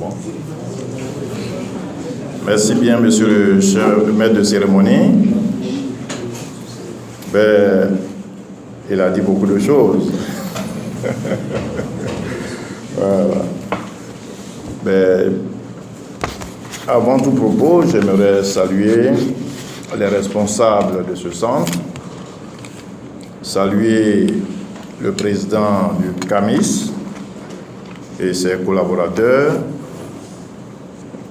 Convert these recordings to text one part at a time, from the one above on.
bon. Merci bien, monsieur le chef maître de cérémonie. Il a dit beaucoup de choses. Voilà. Avant tout propos, j'aimerais saluer les responsables de ce centre, saluer le président du CAMIS et ses collaborateurs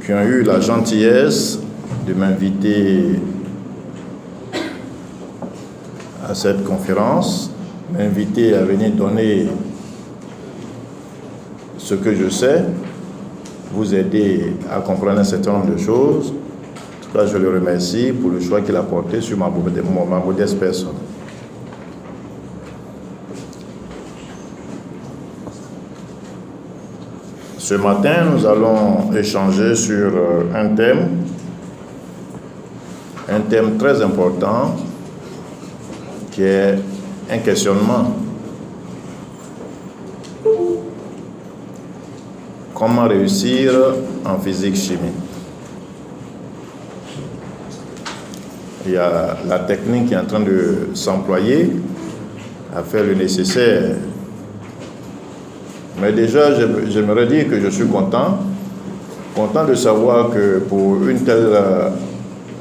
qui ont eu la gentillesse de m'inviter à cette conférence, m'inviter à venir donner ce que je sais, vous aider à comprendre un certain nombre de choses. En tout cas, je le remercie pour le choix qu'il a porté sur ma modeste personne. Ce matin, nous allons échanger sur un thème très important qui est un questionnement. Comment réussir en physique-chimie? Il y a la technique qui est en train de s'employer à faire le nécessaire. Mais déjà, j'aimerais dire que je suis content de savoir que pour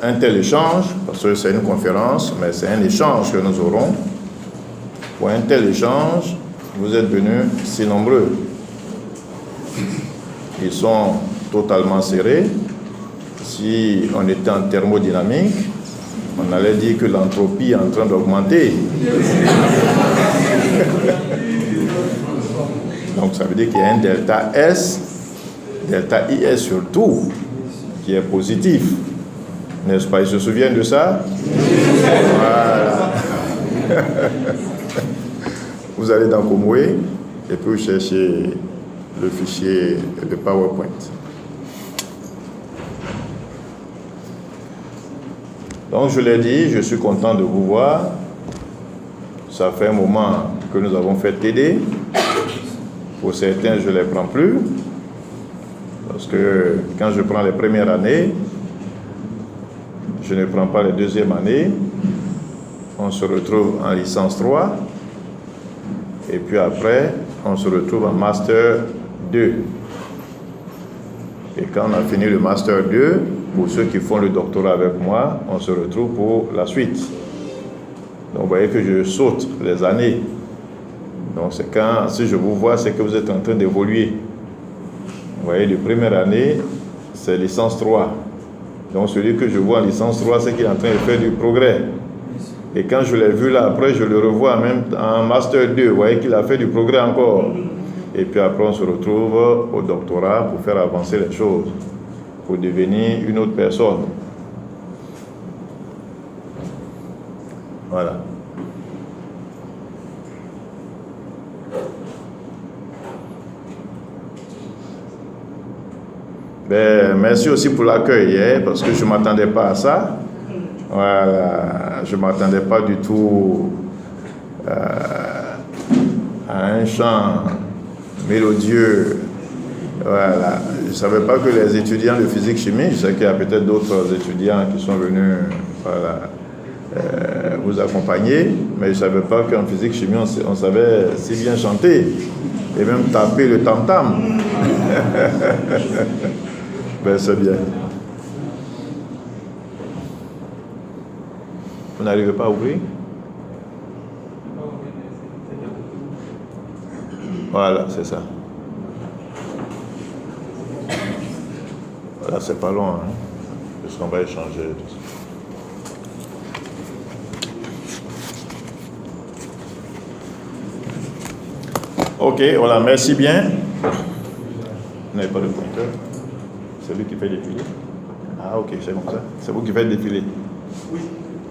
un tel échange, parce que c'est une conférence, mais c'est un échange que nous aurons, pour un tel échange, vous êtes venus si nombreux. Ils sont totalement serrés. Si on était en thermodynamique, on allait dire que l'entropie est en train d'augmenter. Donc ça veut dire qu'il y a un delta S, delta IS surtout, qui est positif. N'est-ce pas? Ils se souviennent de ça? Voilà. Vous allez dans Komwe et puis vous cherchez le fichier de PowerPoint. Donc je l'ai dit, je suis content de vous voir. Ça fait un moment que nous avons fait TD. Pour certains, je ne les prends plus. Parce que quand je prends les premières années, je ne prends pas les deuxièmes années. On se retrouve en licence 3. Et puis après, on se retrouve en master 2. Et quand on a fini le master 2, pour ceux qui font le doctorat avec moi, on se retrouve pour la suite. Donc vous voyez que je saute les années. Donc c'est quand, si je vous vois, c'est que vous êtes en train d'évoluer. Vous voyez, la première année, c'est licence 3. Donc celui que je vois en licence 3, c'est qu'il est en train de faire du progrès. Et quand je l'ai vu là, après je le revois même en master 2, vous voyez qu'il a fait du progrès encore. Et puis après on se retrouve au doctorat pour faire avancer les choses, pour devenir une autre personne. Voilà. Merci aussi pour l'accueil, parce que je ne m'attendais pas à ça. Voilà, je ne m'attendais pas du tout à un chant mélodieux. Voilà. Je ne savais pas que les étudiants de physique-chimie, je sais qu'il y a peut-être d'autres étudiants qui sont venus vous accompagner, mais je ne savais pas qu'en physique-chimie, on savait si bien chanter et même taper le tam-tam. C'est bien. Vous n'arrivez pas à ouvrir? Voilà, c'est ça. Voilà, c'est pas long, hein, parce qu'on va échanger tout ça. Ok, voilà, merci bien. Vous n'avez pas de pointeur? C'est lui qui fait défiler? Ah, ok, c'est comme ça. C'est vous qui faites défiler? Oui.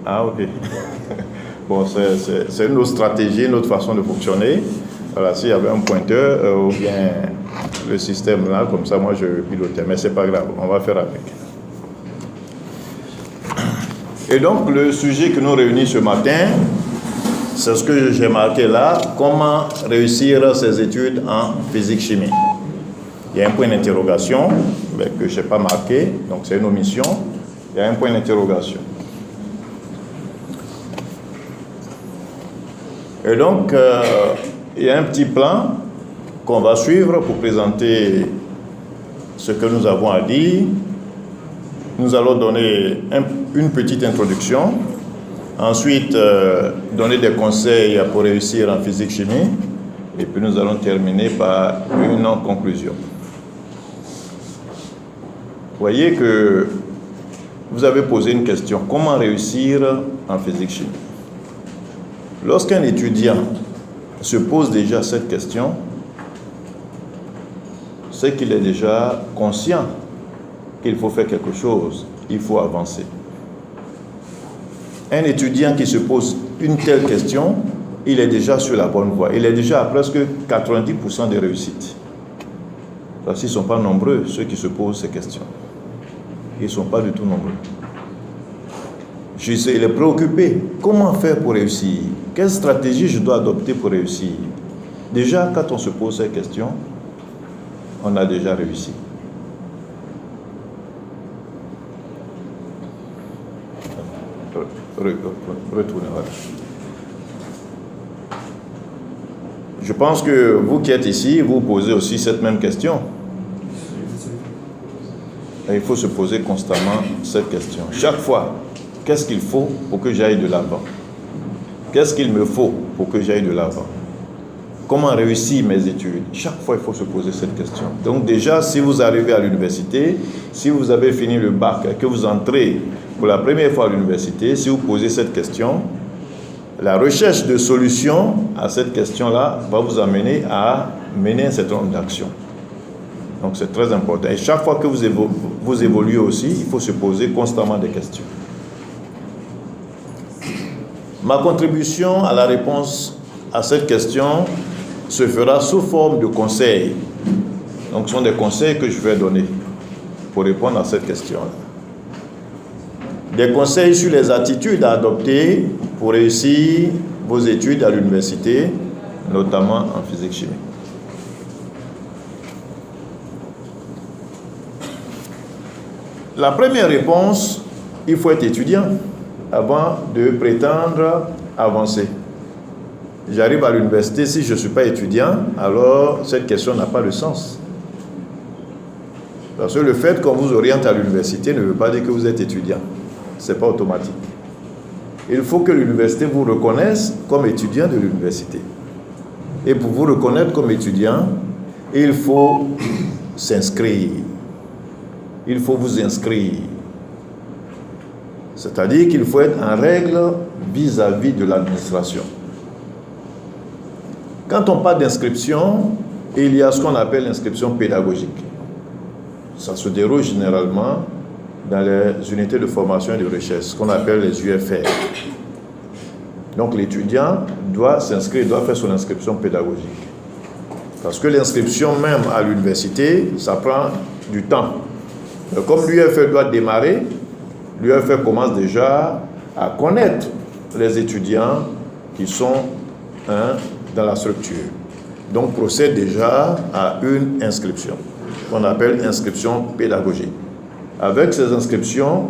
Ah, ok. Bon, c'est une autre stratégie, une autre façon de fonctionner. Voilà, s'il y avait un pointeur ou bien le système là, comme ça, moi je pilotais. Mais c'est pas grave, on va faire avec. Et donc, le sujet que nous réunit ce matin, c'est ce que j'ai marqué là, comment réussir ses études en physique-chimie. Il y a un point d'interrogation que je n'ai pas marqué, donc c'est une omission. Il y a un point d'interrogation. Et donc, il y a un petit plan qu'on va suivre pour présenter ce que nous avons à dire. Nous allons donner une petite introduction, ensuite donner des conseils pour réussir en physique-chimie, et puis nous allons terminer par une conclusion. Vous voyez que vous avez posé une question, comment réussir en physique-chimie? Lorsqu'un étudiant se pose déjà cette question, c'est qu'il est déjà conscient qu'il faut faire quelque chose, il faut avancer. Un étudiant qui se pose une telle question, il est déjà sur la bonne voie. Il est déjà à presque 90% de réussite. Parce qu'ils ne sont pas nombreux, ceux qui se posent ces questions. Ils ne sont pas du tout nombreux. Il est préoccupé. Comment faire pour réussir? Quelle stratégie je dois adopter pour réussir? Déjà, quand on se pose ces questions, on a déjà réussi. Retournez. Je pense que vous qui êtes ici, vous posez aussi cette même question. Et il faut se poser constamment cette question. Chaque fois, qu'est-ce qu'il faut pour que j'aille de l'avant? Qu'est-ce qu'il me faut pour que j'aille de l'avant? Comment réussir mes études? Chaque fois, il faut se poser cette question. Donc déjà, si vous arrivez à l'université, si vous avez fini le bac et que vous entrez pour la première fois à l'université, si vous posez cette question, la recherche de solutions à cette question-là va vous amener à mener un certain nombre d'actions. Donc c'est très important. Et chaque fois que vous évoluez aussi, il faut se poser constamment des questions. Ma contribution à la réponse à cette question se fera sous forme de conseils. Donc ce sont des conseils que je vais donner pour répondre à cette question-là. Des conseils sur les attitudes à adopter pour réussir vos études à l'université, notamment en physique-chimie. La première réponse, il faut être étudiant avant de prétendre avancer. J'arrive à l'université, si je ne suis pas étudiant, alors cette question n'a pas de sens. Parce que le fait qu'on vous oriente à l'université ne veut pas dire que vous êtes étudiant. Ce n'est pas automatique. Il faut que l'université vous reconnaisse comme étudiant de l'université. Et pour vous reconnaître comme étudiant, il faut s'inscrire. Il faut vous inscrire. C'est-à-dire qu'il faut être en règle vis-à-vis de l'administration. Quand on parle d'inscription, il y a ce qu'on appelle l'inscription pédagogique. Ça se déroule généralement dans les unités de formation et de recherche, ce qu'on appelle les UFR. Donc l'étudiant doit s'inscrire, doit faire son inscription pédagogique. Parce que l'inscription même à l'université, ça prend du temps. Mais comme l'UFR doit démarrer, l'UFR commence déjà à connaître les étudiants qui sont dans la structure. Donc procède déjà à une inscription, qu'on appelle inscription pédagogique. Avec ces inscriptions,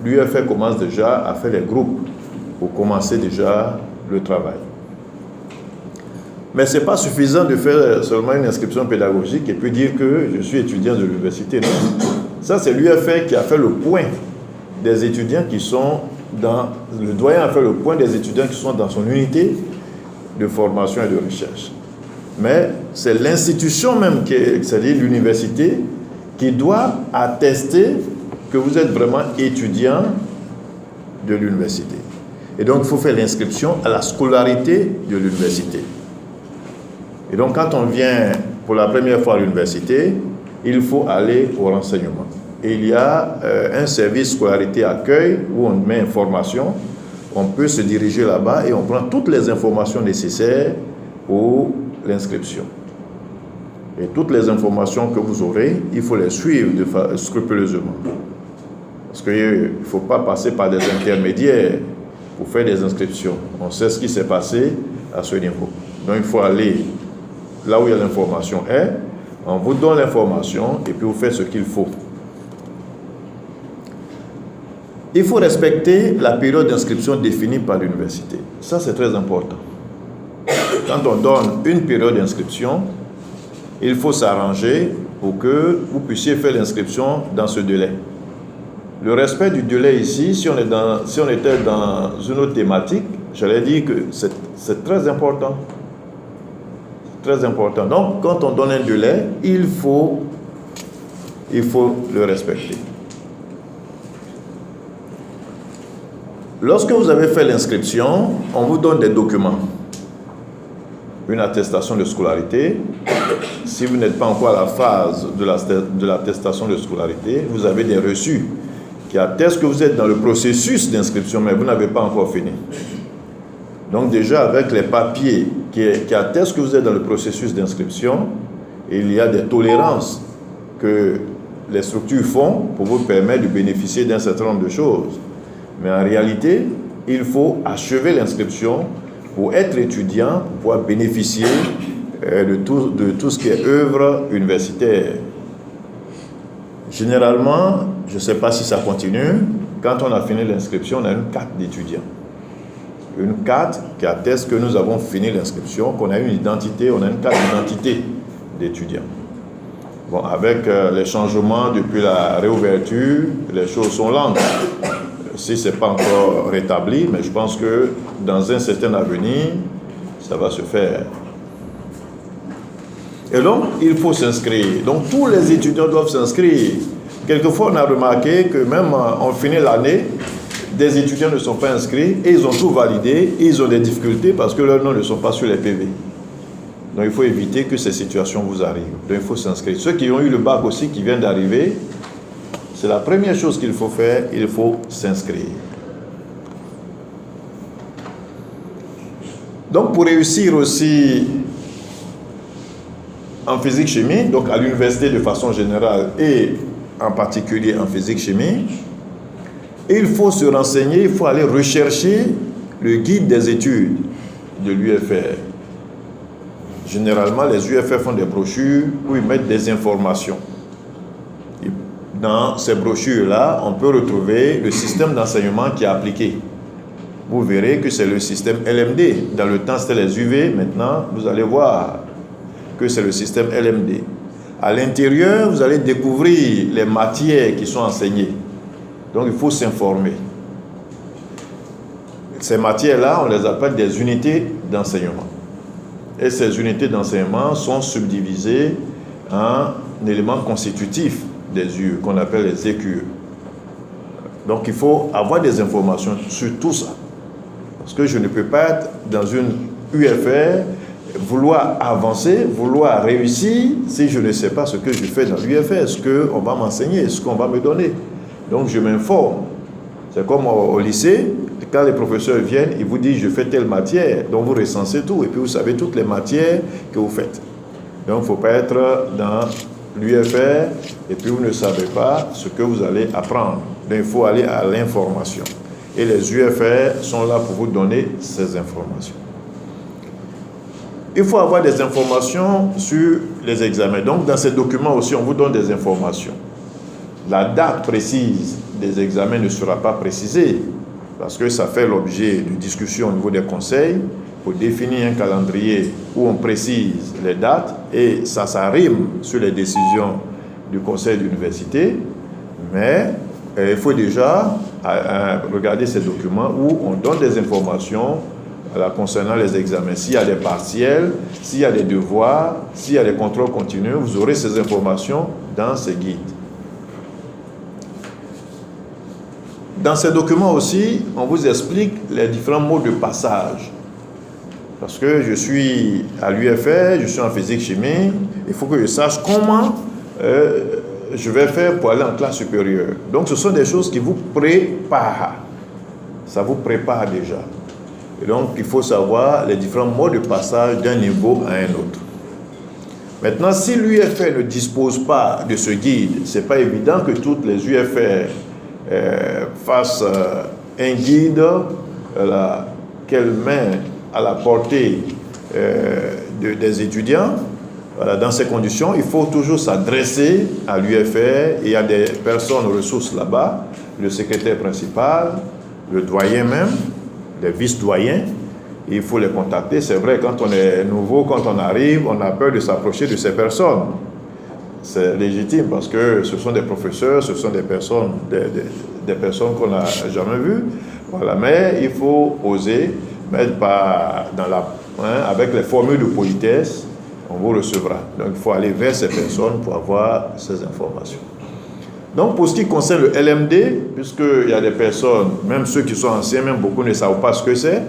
l'UFR commence déjà à faire les groupes pour commencer déjà le travail. Mais ce n'est pas suffisant de faire seulement une inscription pédagogique et puis dire que je suis étudiant de l'université. Non. Ça, c'est l'UFR qui a fait le point des étudiants qui sont dans... Le doyen a fait le point des étudiants qui sont dans son unité de formation et de recherche. Mais c'est l'institution même, c'est-à-dire l'université, qui doit attester que vous êtes vraiment étudiant de l'université. Et donc, il faut faire l'inscription à la scolarité de l'université. Et donc, quand on vient pour la première fois à l'université, il faut aller au renseignement. Et il y a un service scolarité accueil où on met information. On peut se diriger là-bas et on prend toutes les informations nécessaires pour l'inscription. Et toutes les informations que vous aurez, il faut les suivre scrupuleusement. Parce qu'il ne faut pas passer par des intermédiaires pour faire des inscriptions. On sait ce qui s'est passé à ce niveau. Donc il faut aller là où il y a l'information est, On vous donne l'information et puis vous faites ce qu'il faut. Il faut respecter la période d'inscription définie par l'université. Ça, c'est très important. Quand on donne une période d'inscription, il faut s'arranger pour que vous puissiez faire l'inscription dans ce délai. Le respect du délai ici, si on était dans une autre thématique, j'allais dire que c'est très important. Très important. Donc, quand on donne un délai, il faut le respecter. Lorsque vous avez fait l'inscription, on vous donne des documents. Une attestation de scolarité. Si vous n'êtes pas encore à la phase de l'attestation de scolarité, vous avez des reçus qui attestent que vous êtes dans le processus d'inscription, mais vous n'avez pas encore fini. Donc déjà, avec les papiers qui attestent que vous êtes dans le processus d'inscription, il y a des tolérances que les structures font pour vous permettre de bénéficier d'un certain nombre de choses. Mais en réalité, il faut achever l'inscription pour être étudiant, pour pouvoir bénéficier de tout ce qui est œuvre universitaire. Généralement, je ne sais pas si ça continue, quand on a fini l'inscription, on a une carte d'étudiant. Une carte qui atteste que nous avons fini l'inscription, qu'on a une identité, on a une carte d'identité d'étudiant. Bon, avec les changements depuis la réouverture, les choses sont lentes. Si ce n'est pas encore rétabli, mais je pense que dans un certain avenir, ça va se faire. Et donc, il faut s'inscrire. Donc, tous les étudiants doivent s'inscrire. Quelquefois, on a remarqué que même on finit l'année, des étudiants ne sont pas inscrits et ils ont tout validé et ils ont des difficultés parce que leurs noms ne sont pas sur les PV. Donc, il faut éviter que ces situations vous arrivent. Donc, il faut s'inscrire. Ceux qui ont eu le bac aussi, qui viennent d'arriver, c'est la première chose qu'il faut faire, il faut s'inscrire. Donc, pour réussir aussi en physique-chimie, donc à l'université de façon générale et en particulier en physique-chimie, il faut se renseigner, il faut aller rechercher le guide des études de l'UFR. Généralement, les UFR font des brochures où ils mettent des informations. Dans ces brochures-là, on peut retrouver le système d'enseignement qui est appliqué. Vous verrez que c'est le système LMD. Dans le temps, c'était les UV. Maintenant, vous allez voir que c'est le système LMD. À l'intérieur, vous allez découvrir les matières qui sont enseignées. Donc, il faut s'informer. Ces matières-là, on les appelle des unités d'enseignement. Et ces unités d'enseignement sont subdivisées en éléments constitutifs des UE, qu'on appelle les EQE. Donc, il faut avoir des informations sur tout ça. Parce que je ne peux pas être dans une UFR, vouloir avancer, vouloir réussir, si je ne sais pas ce que je fais dans l'UFR, ce qu'on va m'enseigner, ce qu'on va me donner. Donc, je m'informe. C'est comme au lycée, quand les professeurs viennent, ils vous disent « je fais telle matière », donc vous recensez tout, et puis vous savez toutes les matières que vous faites. Donc, il ne faut pas être dans l'UFR, et puis vous ne savez pas ce que vous allez apprendre. Donc, il faut aller à l'information. Et les UFR sont là pour vous donner ces informations. Il faut avoir des informations sur les examens. Donc, dans ces documents aussi, on vous donne des informations. La date précise des examens ne sera pas précisée parce que ça fait l'objet de discussions au niveau des conseils pour définir un calendrier où on précise les dates et ça rime sur les décisions du conseil d'université. Mais il faut déjà regarder ces documents où on donne des informations concernant les examens. S'il y a des partiels, s'il y a des devoirs, s'il y a des contrôles continus, vous aurez ces informations dans ces guides. Dans ces documents aussi, on vous explique les différents modes de passage. Parce que je suis à l'UFR, je suis en physique-chimie, il faut que je sache comment je vais faire pour aller en classe supérieure. Donc ce sont des choses qui vous préparent. Ça vous prépare déjà. Et donc il faut savoir les différents modes de passage d'un niveau à un autre. Maintenant, si l'UFR ne dispose pas de ce guide, ce n'est pas évident que toutes les UFR fassent un guide qu'elle met à la portée des étudiants. Voilà, dans ces conditions, il faut toujours s'adresser à l'UFR et à des personnes ressources là-bas, le secrétaire principal, le doyen même, les vice-doyens. Il faut les contacter. C'est vrai, quand on est nouveau, quand on arrive, on a peur de s'approcher de ces personnes. C'est légitime parce que ce sont des professeurs, ce sont des personnes, des personnes qu'on n'a jamais vues. Voilà, mais il faut oser mettre avec les formules de politesse. On vous recevra. Donc, il faut aller vers ces personnes pour avoir ces informations. Donc, pour ce qui concerne le LMD, puisqu'il y a des personnes, même ceux qui sont anciens, même beaucoup ne savent pas ce que c'est,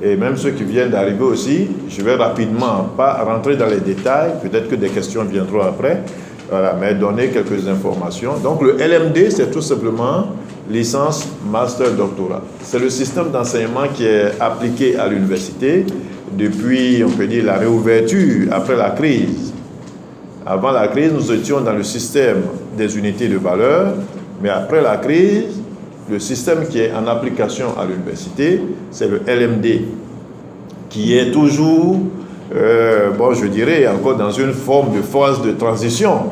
et même ceux qui viennent d'arriver aussi, je vais rapidement, pas rentrer dans les détails, peut-être que des questions viendront après, voilà, mais donner quelques informations. Donc, le LMD, c'est tout simplement licence, master, doctorat. C'est le système d'enseignement qui est appliqué à l'université depuis, on peut dire, la réouverture après la crise. Avant la crise, nous étions dans le système des unités de valeur, mais après la crise, le système qui est en application à l'université, c'est le LMD, qui est toujours, je dirais, encore dans une forme de phase de transition,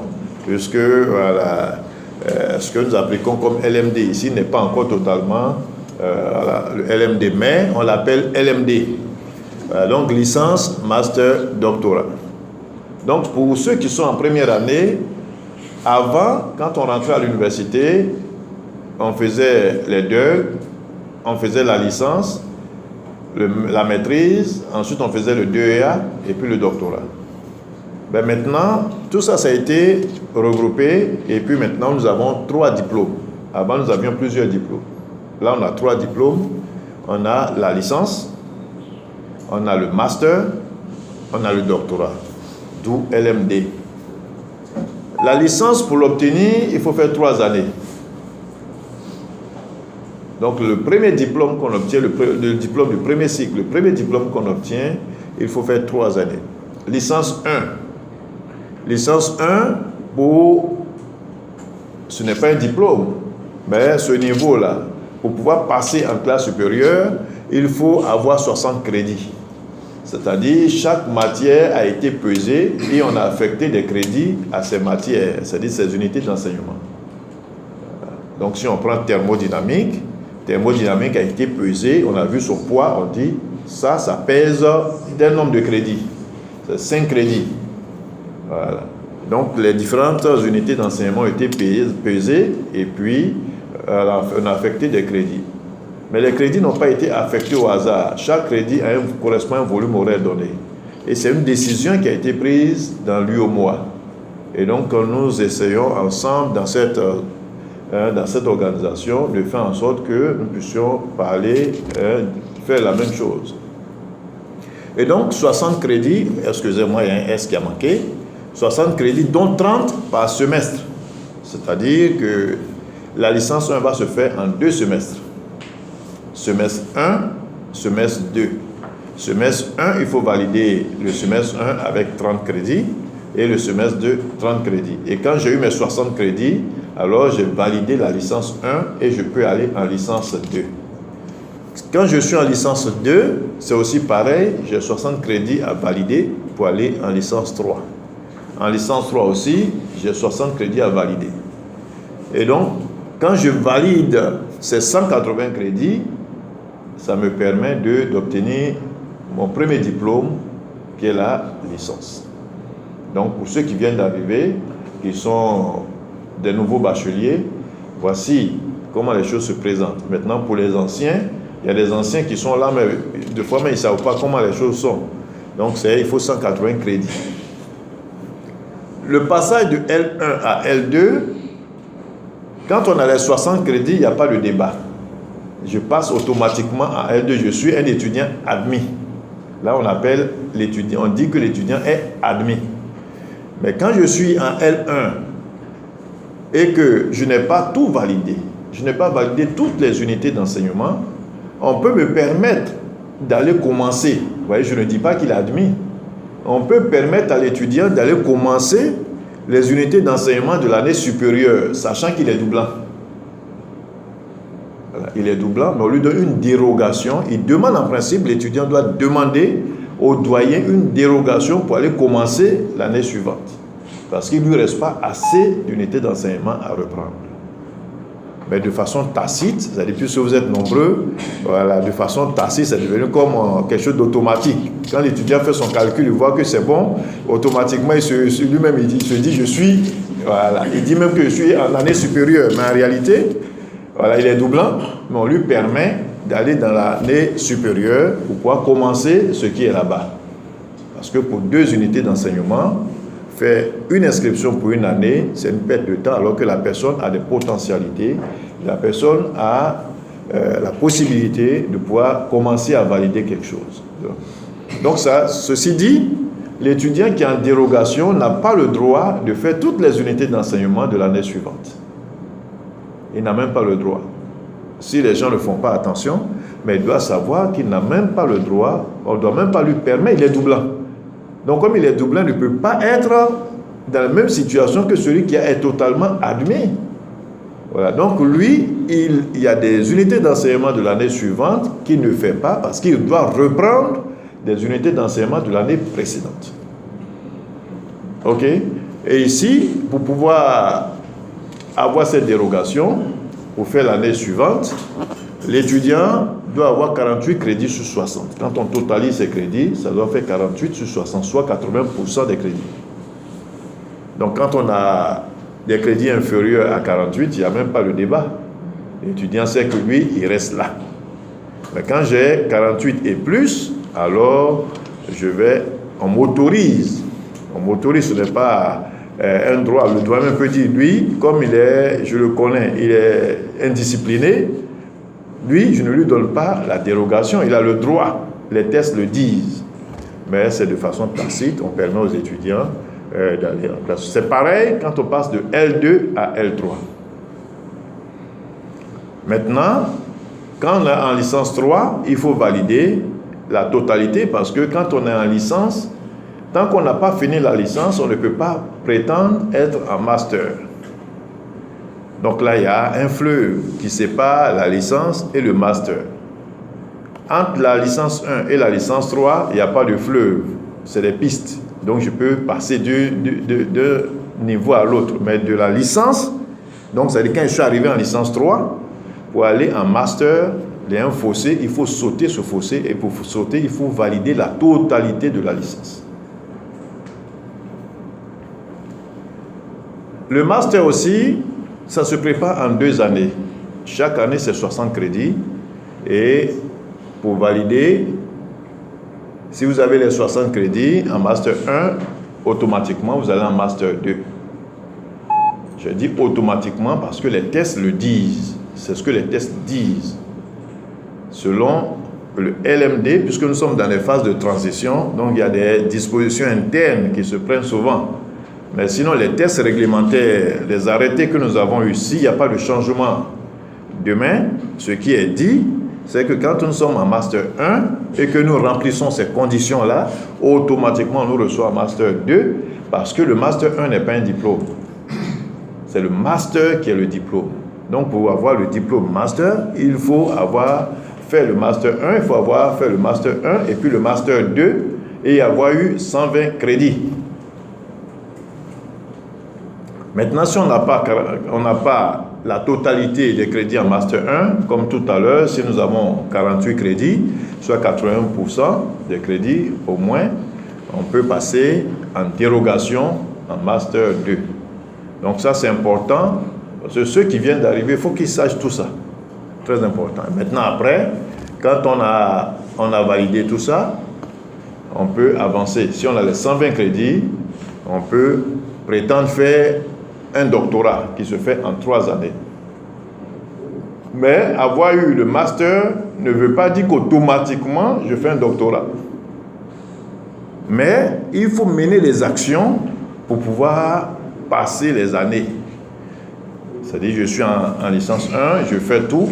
puisque voilà, ce que nous appliquons comme LMD ici n'est pas encore totalement le LMD, mais on l'appelle LMD. Donc, licence, master, doctorat. Donc, pour ceux qui sont en première année, avant, quand on rentrait à l'université, on faisait les deux, on faisait la licence, la maîtrise, ensuite on faisait le 2EA et puis le doctorat. Ben maintenant, tout ça, ça a été regroupé et puis maintenant nous avons 3 diplômes. Avant, nous avions plusieurs diplômes. Là, on a 3 diplômes. On a la licence, on a le master, on a le doctorat, d'où LMD. La licence, pour l'obtenir, il faut faire 3 années. Donc, le premier diplôme qu'on obtient, le diplôme du premier cycle, le premier diplôme qu'on obtient, il faut faire 3 années. Licence 1. Licence 1, ce n'est pas un diplôme, mais ce niveau-là, pour pouvoir passer en classe supérieure, il faut avoir 60 crédits. C'est-à-dire, chaque matière a été pesée et on a affecté des crédits à ces matières, c'est-à-dire ces unités d'enseignement. Donc, si on prend thermodynamique a été pesé, on a vu son poids, on dit, ça pèse tel nombre de crédits. C'est 5 crédits. Voilà. Donc, les différentes unités d'enseignement ont été pesées et puis on a affecté des crédits. Mais les crédits n'ont pas été affectés au hasard. Chaque crédit correspond à un volume horaire donné. Et c'est une décision qui a été prise dans l'UOMOA. Et donc, nous essayons ensemble dans cette organisation de faire en sorte que nous puissions parler, faire la même chose. Et donc, 60 crédits, excusez-moi, il y a un S qui a manqué, 60 crédits, dont 30 par semestre. C'est-à-dire que la licence 1 va se faire en 2 semestres. Semestre 1, semestre 2. Semestre 1, il faut valider le semestre 1 avec 30 crédits et le semestre 2, 30 crédits. Et quand j'ai eu mes 60 crédits, alors j'ai validé la licence 1 et je peux aller en licence 2. Quand je suis en licence 2, c'est aussi pareil, j'ai 60 crédits à valider pour aller en licence 3. En licence 3 aussi, j'ai 60 crédits à valider. Et donc, quand je valide ces 180 crédits, ça me permet d'obtenir mon premier diplôme, qui est la licence. Donc, pour ceux qui viennent d'arriver, qui sont des nouveaux bacheliers, voici comment les choses se présentent. Maintenant, pour les anciens, il y a des anciens qui sont là, mais des fois, ils ne savent pas comment les choses sont. Donc, il faut 180 crédits. Le passage de L1 à L2, quand on a les 60 crédits, il n'y a pas de débat. Je passe automatiquement à L2. Je suis un étudiant admis. Là, on appelle l'étudiant. On dit que l'étudiant est admis. Mais quand je suis en L1 et que je n'ai pas tout validé, je n'ai pas validé toutes les unités d'enseignement, on peut me permettre d'aller commencer. Vous voyez, je ne dis pas qu'il est admis. On peut permettre à l'étudiant d'aller commencer les unités d'enseignement de l'année supérieure, sachant qu'il est doublant. Voilà, il est doublant, mais au lieu d'une dérogation, il demande en principe, l'étudiant doit demander au doyen une dérogation pour aller commencer l'année suivante. Parce qu'il ne lui reste pas assez d'unités d'enseignement à reprendre. Mais de façon tacite, c'est-à-dire puisque vous êtes nombreux, voilà, de façon tacite, c'est devenu comme quelque chose d'automatique. Quand l'étudiant fait son calcul, il voit que c'est bon, automatiquement, lui-même, il se dit, je suis, voilà, il dit même que je suis en année supérieure, mais en réalité, voilà, il est doublant, mais on lui permet d'aller dans l'année supérieure pour pouvoir commencer ce qui est là-bas. Parce que pour 2 unités d'enseignement, faire une inscription pour une année, c'est une perte de temps, alors que la personne a des potentialités, la personne a la possibilité de pouvoir commencer à valider quelque chose. Donc ça, ceci dit, l'étudiant qui est en dérogation n'a pas le droit de faire toutes les unités d'enseignement de l'année suivante. Il n'a même pas le droit. Si les gens ne font pas attention, mais il doit savoir qu'il n'a même pas le droit, on ne doit même pas lui permettre, il est doublant. Donc, comme il est doublant, il ne peut pas être dans la même situation que celui qui est totalement admis. Voilà. Donc, lui, il y a des unités d'enseignement de l'année suivante qu'il ne fait pas parce qu'il doit reprendre des unités d'enseignement de l'année précédente. OK? Et ici, pour pouvoir avoir cette dérogation, pour faire l'année suivante, l'étudiant doit avoir 48 crédits sur 60. Quand on totalise ces crédits, ça doit faire 48 sur 60, soit 80% des crédits. Donc quand on a des crédits inférieurs à 48, il n'y a même pas de débat. L'étudiant sait que lui, il reste là. Mais quand j'ai 48 et plus, alors on m'autorise. On m'autorise, ce n'est pas un droit. Le doigt même peut dire, lui, comme il est, je le connais, il est indiscipliné, lui, je ne lui donne pas la dérogation, il a le droit, les tests le disent. Mais c'est de façon tacite, on permet aux étudiants d'aller en classe. C'est pareil quand on passe de L2 à L3. Maintenant, quand on est en licence 3, il faut valider la totalité parce que quand on est en licence, tant qu'on n'a pas fini la licence, on ne peut pas prétendre être en master. Donc là, il y a un fleuve qui sépare la licence et le master. Entre la licence 1 et la licence 3, il n'y a pas de fleuve, c'est des pistes. Donc je peux passer d'un niveau à l'autre. Mais de la licence, donc ça veut dire quand je suis arrivé en licence 3, pour aller en master, il y a un fossé, il faut sauter ce fossé. Et pour sauter, il faut valider la totalité de la licence. Le master aussi, ça se prépare en 2 années. Chaque année, c'est 60 crédits. Et pour valider, si vous avez les 60 crédits en Master 1, automatiquement, vous allez en Master 2. Je dis automatiquement parce que les tests le disent. C'est ce que les tests disent. Selon le LMD, puisque nous sommes dans les phases de transition, donc il y a des dispositions internes qui se prennent souvent. Mais sinon, les tests réglementaires, les arrêtés que nous avons eus, s'il n'y a pas de changement demain, ce qui est dit, c'est que quand nous sommes en Master 1 et que nous remplissons ces conditions-là, automatiquement, nous recevons un Master 2 parce que le Master 1 n'est pas un diplôme. C'est le Master qui est le diplôme. Donc, pour avoir le diplôme Master, il faut avoir fait le Master 1, il faut avoir fait le Master 1 et puis le Master 2 et avoir eu 120 crédits. Maintenant, si on n'a pas la totalité des crédits en Master 1, comme tout à l'heure, si nous avons 48 crédits, soit 81% des crédits au moins, on peut passer en dérogation en Master 2. Donc ça, c'est important, parce que ceux qui viennent d'arriver, il faut qu'ils sachent tout ça. Très important. Maintenant, après, quand on a validé tout ça, on peut avancer. Si on a les 120 crédits, on peut prétendre faire un doctorat qui se fait en 3 années. Mais avoir eu le master ne veut pas dire qu'automatiquement je fais un doctorat. Mais il faut mener les actions pour pouvoir passer les années. C'est-à-dire, je suis en licence 1, je fais tout,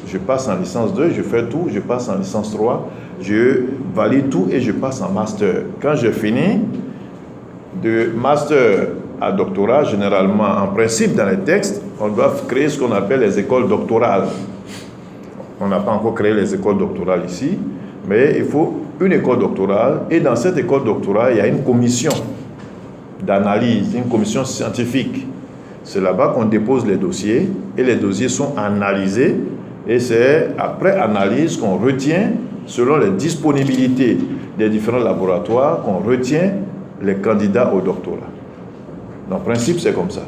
je passe en licence 2, je fais tout, je passe en licence 3, je valide tout et je passe en master. Quand je finis, de master à doctorat, généralement, en principe, dans les textes, on doit créer ce qu'on appelle les écoles doctorales. On n'a pas encore créé les écoles doctorales ici, mais il faut une école doctorale, et dans cette école doctorale, il y a une commission d'analyse, une commission scientifique. C'est là-bas qu'on dépose les dossiers, et les dossiers sont analysés, et c'est après analyse qu'on retient, selon les disponibilités des différents laboratoires, qu'on retient les candidats au doctorat. En principe, c'est comme ça.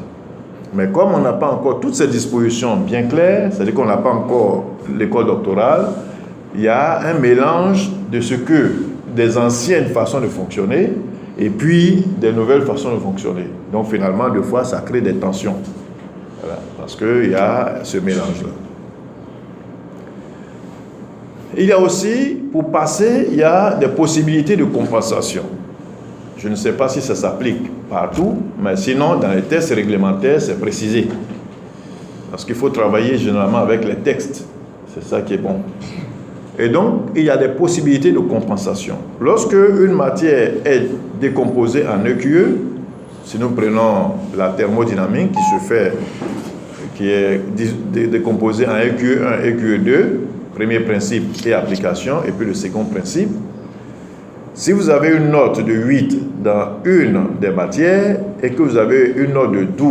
Mais comme on n'a pas encore toutes ces dispositions bien claires, c'est-à-dire qu'on n'a pas encore l'école doctorale, il y a un mélange de ce que des anciennes façons de fonctionner et puis des nouvelles façons de fonctionner. Donc finalement, des fois, ça crée des tensions. Voilà, parce qu'il y a ce mélange-là. Il y a aussi, pour passer, il y a des possibilités de compensation. Je ne sais pas si ça s'applique partout, mais sinon, dans les tests réglementaires, c'est précisé. Parce qu'il faut travailler généralement avec les textes. C'est ça qui est bon. Et donc, il y a des possibilités de compensation. Lorsque une matière est décomposée en EQE, si nous prenons la thermodynamique qui est décomposée en EQE1, EQE2, premier principe et application, et puis le second principe, si vous avez une note de 8 dans une des matières et que vous avez une note de 12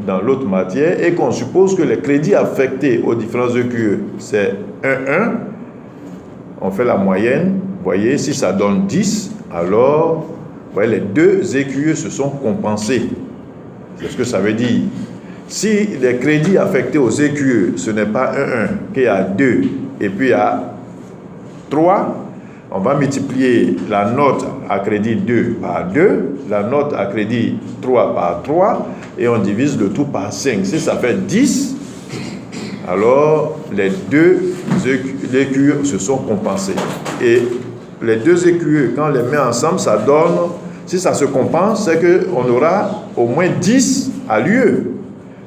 dans l'autre matière et qu'on suppose que les crédits affectés aux différents EQE, c'est 1,1, on fait la moyenne, vous voyez, si ça donne 10, alors vous voyez, les deux EQE se sont compensés. C'est ce que ça veut dire. Si les crédits affectés aux EQE, ce n'est pas 1,1, qu'il y a 2 et puis il y a 3, on va multiplier la note à crédit 2 par 2, la note à crédit 3 par 3, et on divise le tout par 5. Si ça fait 10, alors les deux EQE se sont compensés. Et les deux EQE, quand on les met ensemble, ça donne, si ça se compense, c'est qu'on aura au moins 10 à l'UE.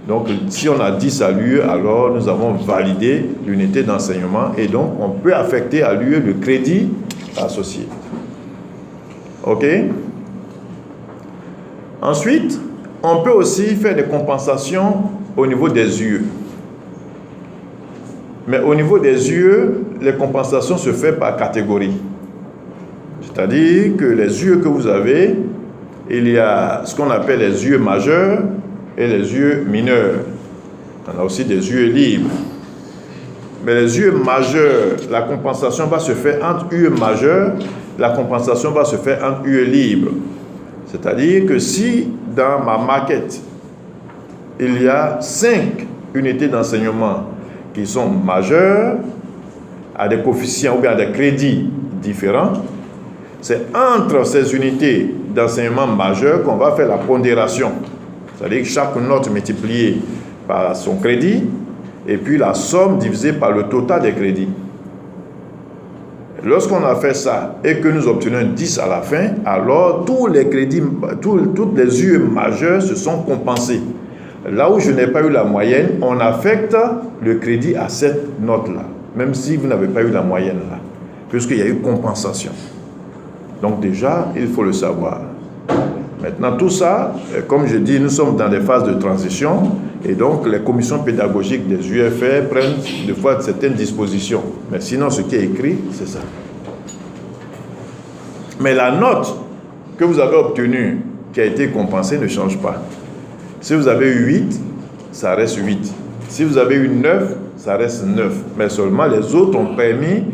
Donc, si on a 10 à l'UE, alors nous avons validé l'unité d'enseignement et donc on peut affecter à l'UE le crédit associé. OK? Ensuite, on peut aussi faire des compensations au niveau des UE. Mais au niveau des UE, les compensations se font par catégorie. C'est-à-dire que les UE que vous avez, il y a ce qu'on appelle les UE majeurs et les UE mineurs. On a aussi des UE libres. Mais les UE majeurs, la compensation va se faire entre UE majeurs, la compensation va se faire entre UE libres. C'est-à-dire que si dans ma maquette, il y a 5 unités d'enseignement qui sont majeures, à des coefficients ou bien à des crédits différents, c'est entre ces unités d'enseignement majeurs qu'on va faire la pondération. C'est-à-dire que chaque note multipliée par son crédit, et puis la somme divisée par le total des crédits. Lorsqu'on a fait ça et que nous obtenons 10 à la fin, alors tous les crédits, toutes les UE majeures se sont compensés. Là où je n'ai pas eu la moyenne, on affecte le crédit à cette note-là, même si vous n'avez pas eu la moyenne là, puisqu'il y a eu compensation. Donc déjà, il faut le savoir. Maintenant, tout ça, comme je dis, nous sommes dans des phases de transition et donc les commissions pédagogiques des UFR prennent des fois certaines dispositions. Mais sinon, ce qui est écrit, c'est ça. Mais la note que vous avez obtenue, qui a été compensée, ne change pas. Si vous avez eu 8, ça reste 8. Si vous avez eu 9, ça reste 9. Mais seulement les autres ont permis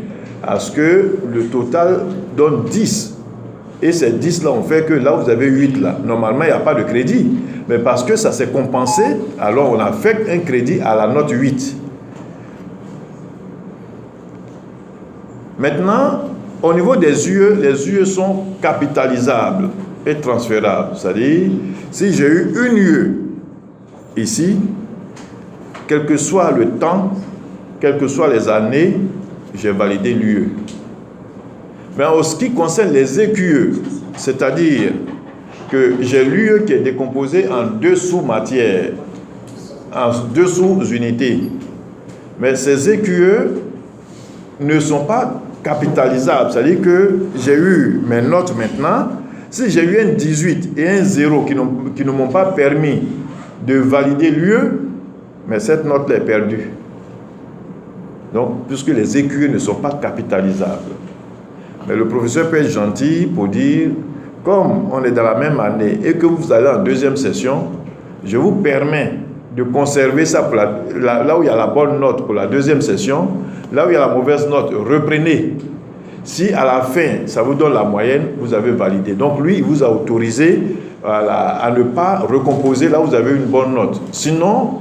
à ce que le total donne 10. Et ces 10 là ont fait que là vous avez 8 là. Normalement, il n'y a pas de crédit. Mais parce que ça s'est compensé, alors on affecte un crédit à la note 8. Maintenant, au niveau des UE, les UE sont capitalisables et transférables. C'est-à-dire, si j'ai eu une UE ici, quel que soit le temps, quelles que soient les années, j'ai validé l'UE. Mais en ce qui concerne les EQE, c'est-à-dire que j'ai l'UE qui est décomposé en 2 sous-matières, en 2 sous-unités. Mais ces EQE ne sont pas capitalisables. C'est-à-dire que j'ai eu mes notes maintenant. Si j'ai eu un 18 et un 0 qui ne m'ont pas permis de valider l'UE, mais cette note-là est perdue. Donc, puisque les EQE ne sont pas capitalisables. Mais le professeur peut être gentil pour dire, comme on est dans la même année et que vous allez en deuxième session, je vous permets de conserver ça pour là où il y a la bonne note pour la deuxième session, là où il y a la mauvaise note, reprenez. Si à la fin, ça vous donne la moyenne, vous avez validé. Donc lui, il vous a autorisé à ne pas recomposer là où vous avez une bonne note. Sinon,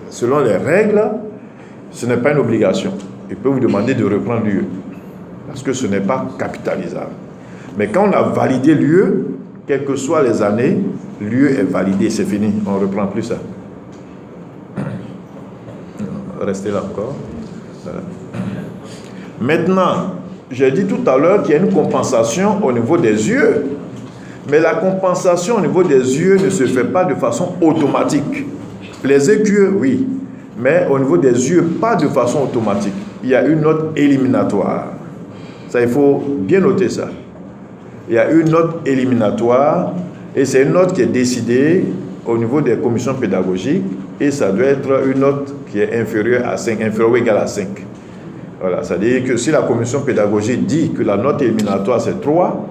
selon les règles, ce n'est pas une obligation. Il peut vous demander de reprendre l'UE, parce que ce n'est pas capitalisable. Mais quand on a validé l'UE, quelles que soient les années, l'UE est validé, c'est fini, on ne reprend plus ça. Restez là encore. Voilà. Maintenant, j'ai dit tout à l'heure qu'il y a une compensation au niveau des yeux. Mais la compensation au niveau des yeux ne se fait pas de façon automatique. Les écus, oui. Mais au niveau des yeux, pas de façon automatique. Il y a une note éliminatoire. Ça, il faut bien noter ça. Il y a une note éliminatoire et c'est une note qui est décidée au niveau des commissions pédagogiques et ça doit être une note qui est inférieure à 5, inférieure ou égale à 5. Voilà, c'est-à-dire que si la commission pédagogique dit que la note éliminatoire c'est 3,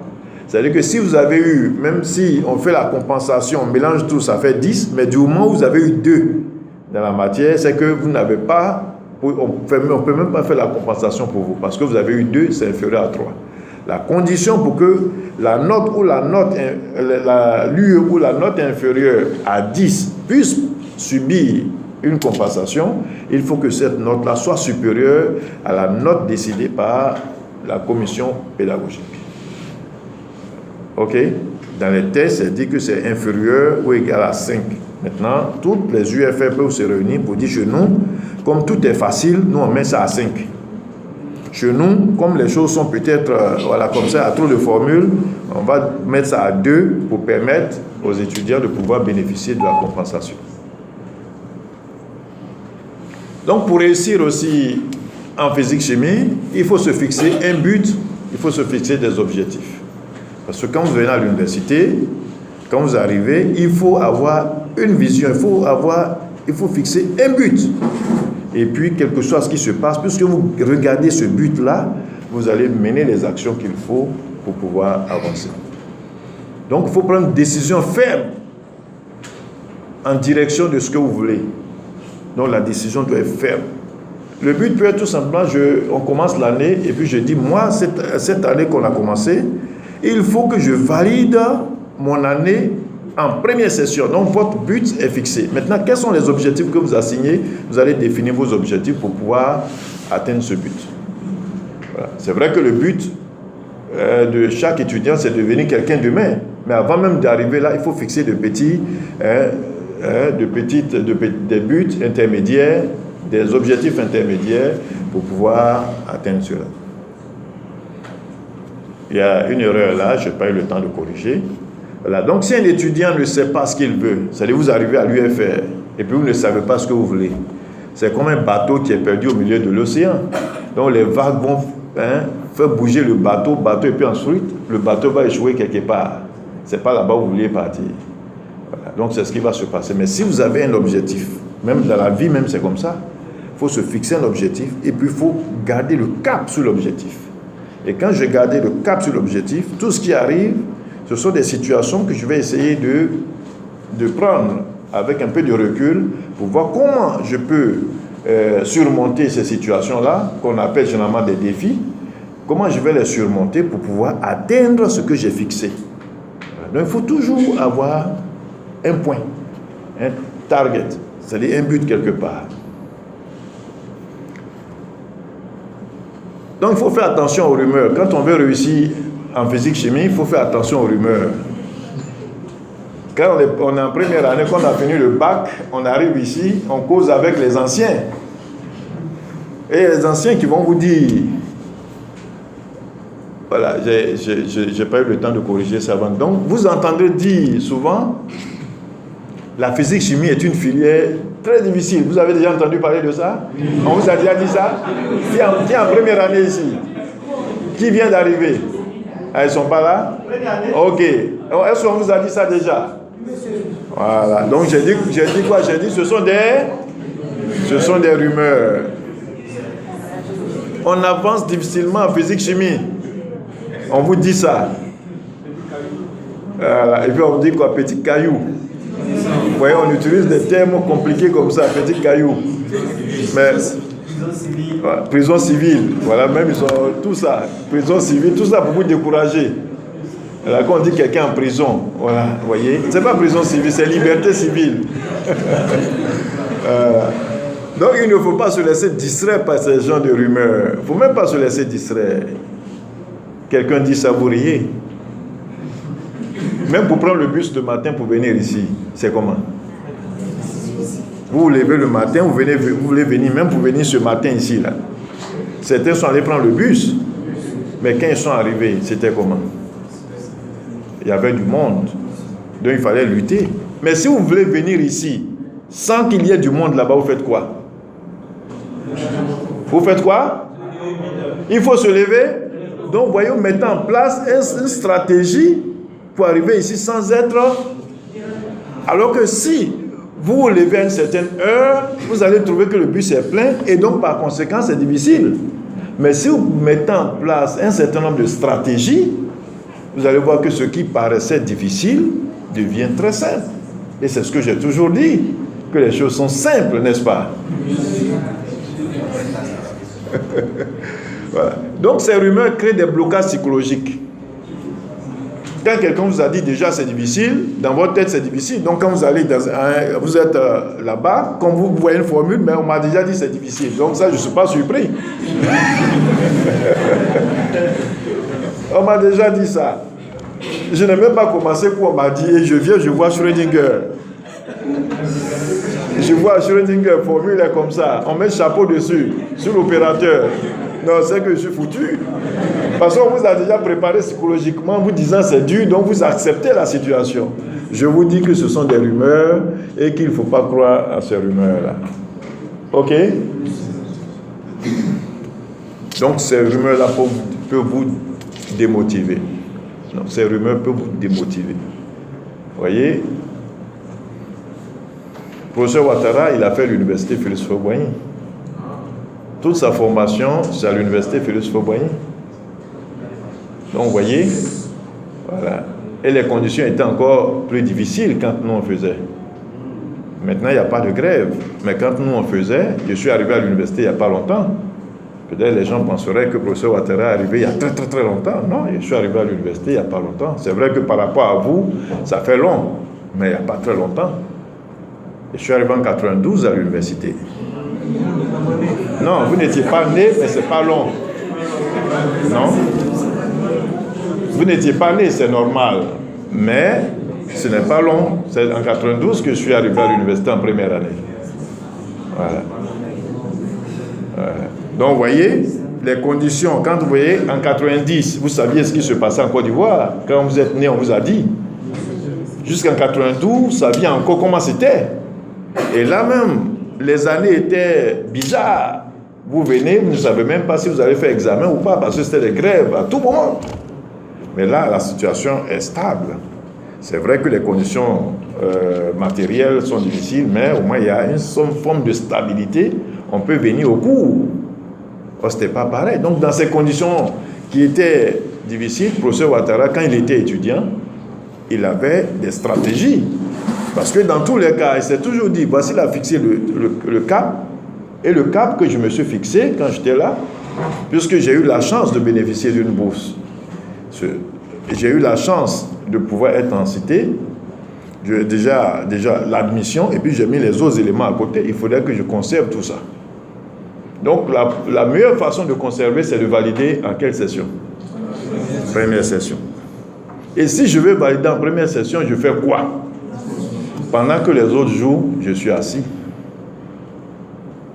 c'est-à-dire que si vous avez eu, même si on fait la compensation, on mélange tout, ça fait 10, mais du moment où vous avez eu 2 dans la matière, c'est que vous n'avez pas, on ne peut même pas faire la compensation pour vous, parce que vous avez eu 2, c'est inférieur à 3. La condition pour que la note ou l'UE ou la note inférieure à 10 puisse subir une compensation, il faut que cette note-là soit supérieure à la note décidée par la commission pédagogique. Ok? Dans les tests, c'est dit que c'est inférieur ou égal à 5. Maintenant, toutes les UFR peuvent se réunir pour dire chez nous, comme tout est facile, nous on met ça à 5. Chez nous, comme les choses sont peut-être, voilà, comme ça, à trop de formules, on va mettre ça à 2 pour permettre aux étudiants de pouvoir bénéficier de la compensation. Donc, pour réussir aussi en physique-chimie, il faut se fixer un but, il faut se fixer des objectifs. Parce que quand vous venez à l'université, quand vous arrivez, il faut avoir une vision, il faut fixer un but. Et puis, quelque chose qui se passe, puisque vous regardez ce but-là, vous allez mener les actions qu'il faut pour pouvoir avancer. Donc, il faut prendre une décision ferme en direction de ce que vous voulez. Donc, la décision doit être ferme. Le but peut être tout simplement, on commence l'année, et puis je dis, moi, cette année qu'on a commencé, il faut que je valide mon année en première session. Donc, votre but est fixé. Maintenant, quels sont les objectifs que vous assignez? Vous allez définir vos objectifs pour pouvoir atteindre ce but. Voilà. C'est vrai que le but de chaque étudiant, c'est de devenir quelqu'un d'humain. Mais avant même d'arriver là, il faut fixer des buts intermédiaires, des objectifs intermédiaires pour pouvoir atteindre cela. Il y a une erreur là, je n'ai pas eu le temps de corriger. Voilà. Donc, si un étudiant ne sait pas ce qu'il veut, c'est-à-dire vous arrivez à l'UFR et puis vous ne savez pas ce que vous voulez, c'est comme un bateau qui est perdu au milieu de l'océan. Donc, les vagues vont faire bouger le bateau, et puis ensuite, le bateau va échouer quelque part. Ce n'est pas là-bas où vous vouliez partir. Voilà. Donc, c'est ce qui va se passer. Mais si vous avez un objectif, même dans la vie, même c'est comme ça, il faut se fixer un objectif et puis il faut garder le cap sur l'objectif. Et quand je garde le cap sur l'objectif, tout ce qui arrive, ce sont des situations que je vais essayer de prendre avec un peu de recul pour voir comment je peux surmonter ces situations-là, qu'on appelle généralement des défis, comment je vais les surmonter pour pouvoir atteindre ce que j'ai fixé. Donc il faut toujours avoir un point, un target, c'est-à-dire un but quelque part. Donc il faut faire attention aux rumeurs. Quand on veut réussir en physique-chimie, il faut faire attention aux rumeurs. Quand on est en première année, quand on a fini le bac, on arrive ici, on cause avec les anciens. Et les anciens qui vont vous dire, voilà, j'ai pas eu le temps de corriger ça avant. Donc vous entendrez dire souvent, la physique-chimie est une filière très difficile. Vous avez déjà entendu parler de ça? On vous a déjà dit ça? Qui est en première année ici? Qui vient d'arriver? Ah, ils ne sont pas là? Ok. Est-ce qu'on vous a dit ça déjà? Voilà. Donc j'ai dit quoi? J'ai dit ce sont des rumeurs. On avance difficilement en physique-chimie. On vous dit ça. Voilà. Et puis on dit quoi? Petit caillou. Vous voyez, on utilise des termes compliqués comme ça, petit caillou. Mais voilà, prison civile, voilà, même ils ont tout ça. Prison civile, tout ça pour vous décourager. Là, quand on dit quelqu'un en prison, voilà, vous voyez, c'est pas prison civile, c'est liberté civile. Donc il ne faut pas se laisser distraire par ces genres de rumeurs. Il ne faut même pas se laisser distraire. Quelqu'un dit ça, vous riez. Même pour prendre le bus le matin pour venir ici, c'est comment? Vous vous levez le matin, vous voulez venir, même pour venir ce matin ici, là. Certains sont allés prendre le bus, mais quand ils sont arrivés, c'était comment? Il y avait du monde, donc il fallait lutter. Mais si vous voulez venir ici, sans qu'il y ait du monde là-bas, vous faites quoi? Vous faites quoi? Il faut se lever. Donc, voyons, mettons en place une stratégie pour arriver ici sans être... Alors que si vous vous levez à une certaine heure, vous allez trouver que le bus est plein et donc par conséquent c'est difficile. Mais si vous mettez en place un certain nombre de stratégies, vous allez voir que ce qui paraissait difficile devient très simple. Et c'est ce que j'ai toujours dit, que les choses sont simples, n'est-ce pas? Voilà. Donc ces rumeurs créent des blocages psychologiques. Quand quelqu'un vous a dit déjà c'est difficile, dans votre tête c'est difficile. Donc quand vous allez vous êtes là-bas, quand vous voyez une formule, mais on m'a déjà dit c'est difficile. Donc ça je ne suis pas surpris. On m'a déjà dit ça. Je n'ai même pas commencé qu'on m'a dit et je viens, je vois Schrödinger. Je vois Schrödinger, formule est comme ça. On met le chapeau dessus, sur l'opérateur. Non, c'est que je suis foutu. Parce qu'on vous a déjà préparé psychologiquement, vous disant c'est dur, donc vous acceptez la situation. Je vous dis que ce sont des rumeurs et qu'il ne faut pas croire à ces rumeurs-là. Ok? Donc ces rumeurs-là peuvent vous démotiver. Non, ces rumeurs peuvent vous démotiver. Vous voyez? Le professeur Ouattara, il a fait l'université Félix Houphouët-Boigny. Toute sa formation, c'est à l'université Félix Houphouët-Boigny. Donc, vous voyez, voilà. Et les conditions étaient encore plus difficiles quand nous on faisait. Maintenant, il n'y a pas de grève. Mais quand nous on faisait, je suis arrivé à l'université il n'y a pas longtemps. Peut-être les gens penseraient que le professeur Ouattara est arrivé il y a très très très longtemps. Non, je suis arrivé à l'université il n'y a pas longtemps. C'est vrai que par rapport à vous, ça fait long, mais il n'y a pas très longtemps. Je suis arrivé en 92 à l'université. Non, vous n'étiez pas né, mais c'est pas long. Non? Vous n'étiez pas né, c'est normal. Mais ce n'est pas long. C'est en 92 que je suis arrivé à l'université en première année. Voilà. Voilà. Donc, vous voyez, les conditions, quand vous voyez, en 90, vous saviez ce qui se passait en Côte d'Ivoire. Quand vous êtes né, on vous a dit. Jusqu'en 92, vous saviez encore comment c'était. Et là même, les années étaient bizarres. Vous venez, vous ne savez même pas si vous allez faire examen ou pas, parce que c'était des grèves à tout moment. Mais là, la situation est stable. C'est vrai que les conditions matérielles sont difficiles, mais au moins il y a une forme de stabilité. On peut venir au cours. Oh, ce n'était pas pareil. Donc, dans ces conditions qui étaient difficiles, le professeur Ouattara, quand il était étudiant, il avait des stratégies. Parce que dans tous les cas, il s'est toujours dit, voici, il a fixé le cap. Et le cap que je me suis fixé quand j'étais là, puisque j'ai eu la chance de bénéficier d'une bourse. J'ai eu la chance de pouvoir être en cité. Déjà l'admission, et puis j'ai mis les autres éléments à côté. Il faudrait que je conserve tout ça. Donc la meilleure façon de conserver, c'est de valider en quelle session? Première session. Et si je veux valider en première session, je fais quoi? Pendant que les autres jouent, je suis assis.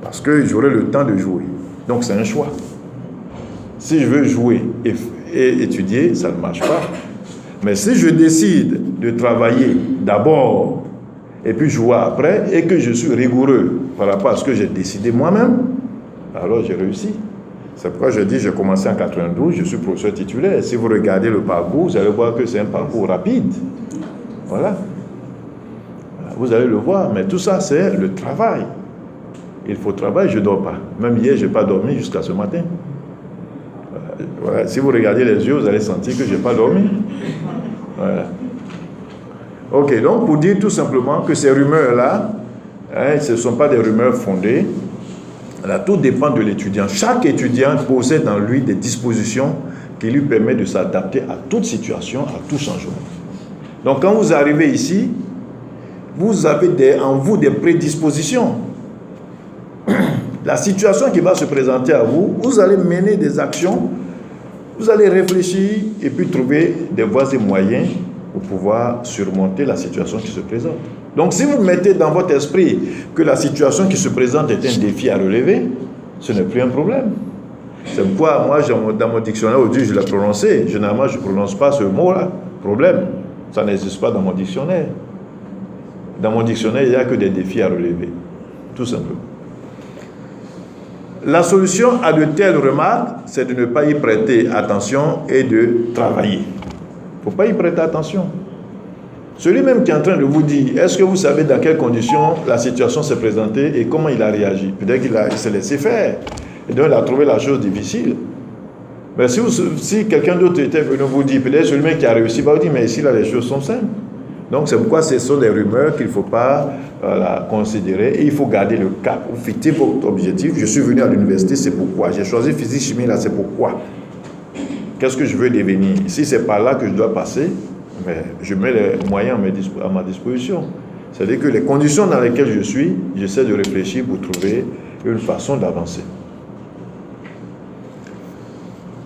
Parce que j'aurai le temps de jouer. Donc c'est un choix. Si je veux jouer et étudier, ça ne marche pas. Mais si je décide de travailler d'abord et puis jouer après, et que je suis rigoureux par rapport à ce que j'ai décidé moi-même, alors j'ai réussi. C'est pourquoi je dis, j'ai commencé en 92, je suis professeur titulaire. Si vous regardez le parcours, vous allez voir que c'est un parcours rapide. Voilà. Vous allez le voir, mais tout ça, c'est le travail. Il faut travailler, je ne dors pas. Même hier, je n'ai pas dormi jusqu'à ce matin. Ouais, si vous regardez les yeux, vous allez sentir que je n'ai pas dormi. Voilà. Ok, donc pour dire tout simplement que ces rumeurs-là, ce ne sont pas des rumeurs fondées. Là, tout dépend de l'étudiant. Chaque étudiant possède en lui des dispositions qui lui permettent de s'adapter à toute situation, à tout changement. Donc quand vous arrivez ici, vous avez en vous des prédispositions. La situation qui va se présenter à vous, vous allez mener des actions, vous allez réfléchir et puis trouver des voies et moyens pour pouvoir surmonter la situation qui se présente. Donc si vous mettez dans votre esprit que la situation qui se présente est un défi à relever, ce n'est plus un problème. C'est pourquoi moi, dans mon dictionnaire, aujourd'hui, je l'ai prononcé. Généralement, je ne prononce pas ce mot-là, problème. Ça n'existe pas dans mon dictionnaire. Dans mon dictionnaire, il n'y a que des défis à relever, tout simplement. La solution à de telles remarques, c'est de ne pas y prêter attention et de travailler. Il ne faut pas y prêter attention. Celui même qui est en train de vous dire, est-ce que vous savez dans quelles conditions la situation s'est présentée et comment il a réagi? Peut-être qu'il s'est laissé faire. Et donc il a trouvé la chose difficile. Mais si quelqu'un d'autre était venu vous dire, peut-être celui même qui a réussi va vous dire, mais ici là les choses sont simples. Donc c'est pourquoi ce sont des rumeurs qu'il ne faut pas considérer et il faut garder le cap, vous fixez votre objectif. Je suis venu à l'université, c'est pourquoi. J'ai choisi physique chimie là, c'est pourquoi. Qu'est-ce que je veux devenir? Si c'est par là que je dois passer, mais je mets les moyens à ma disposition. C'est-à-dire que les conditions dans lesquelles je suis, j'essaie de réfléchir pour trouver une façon d'avancer.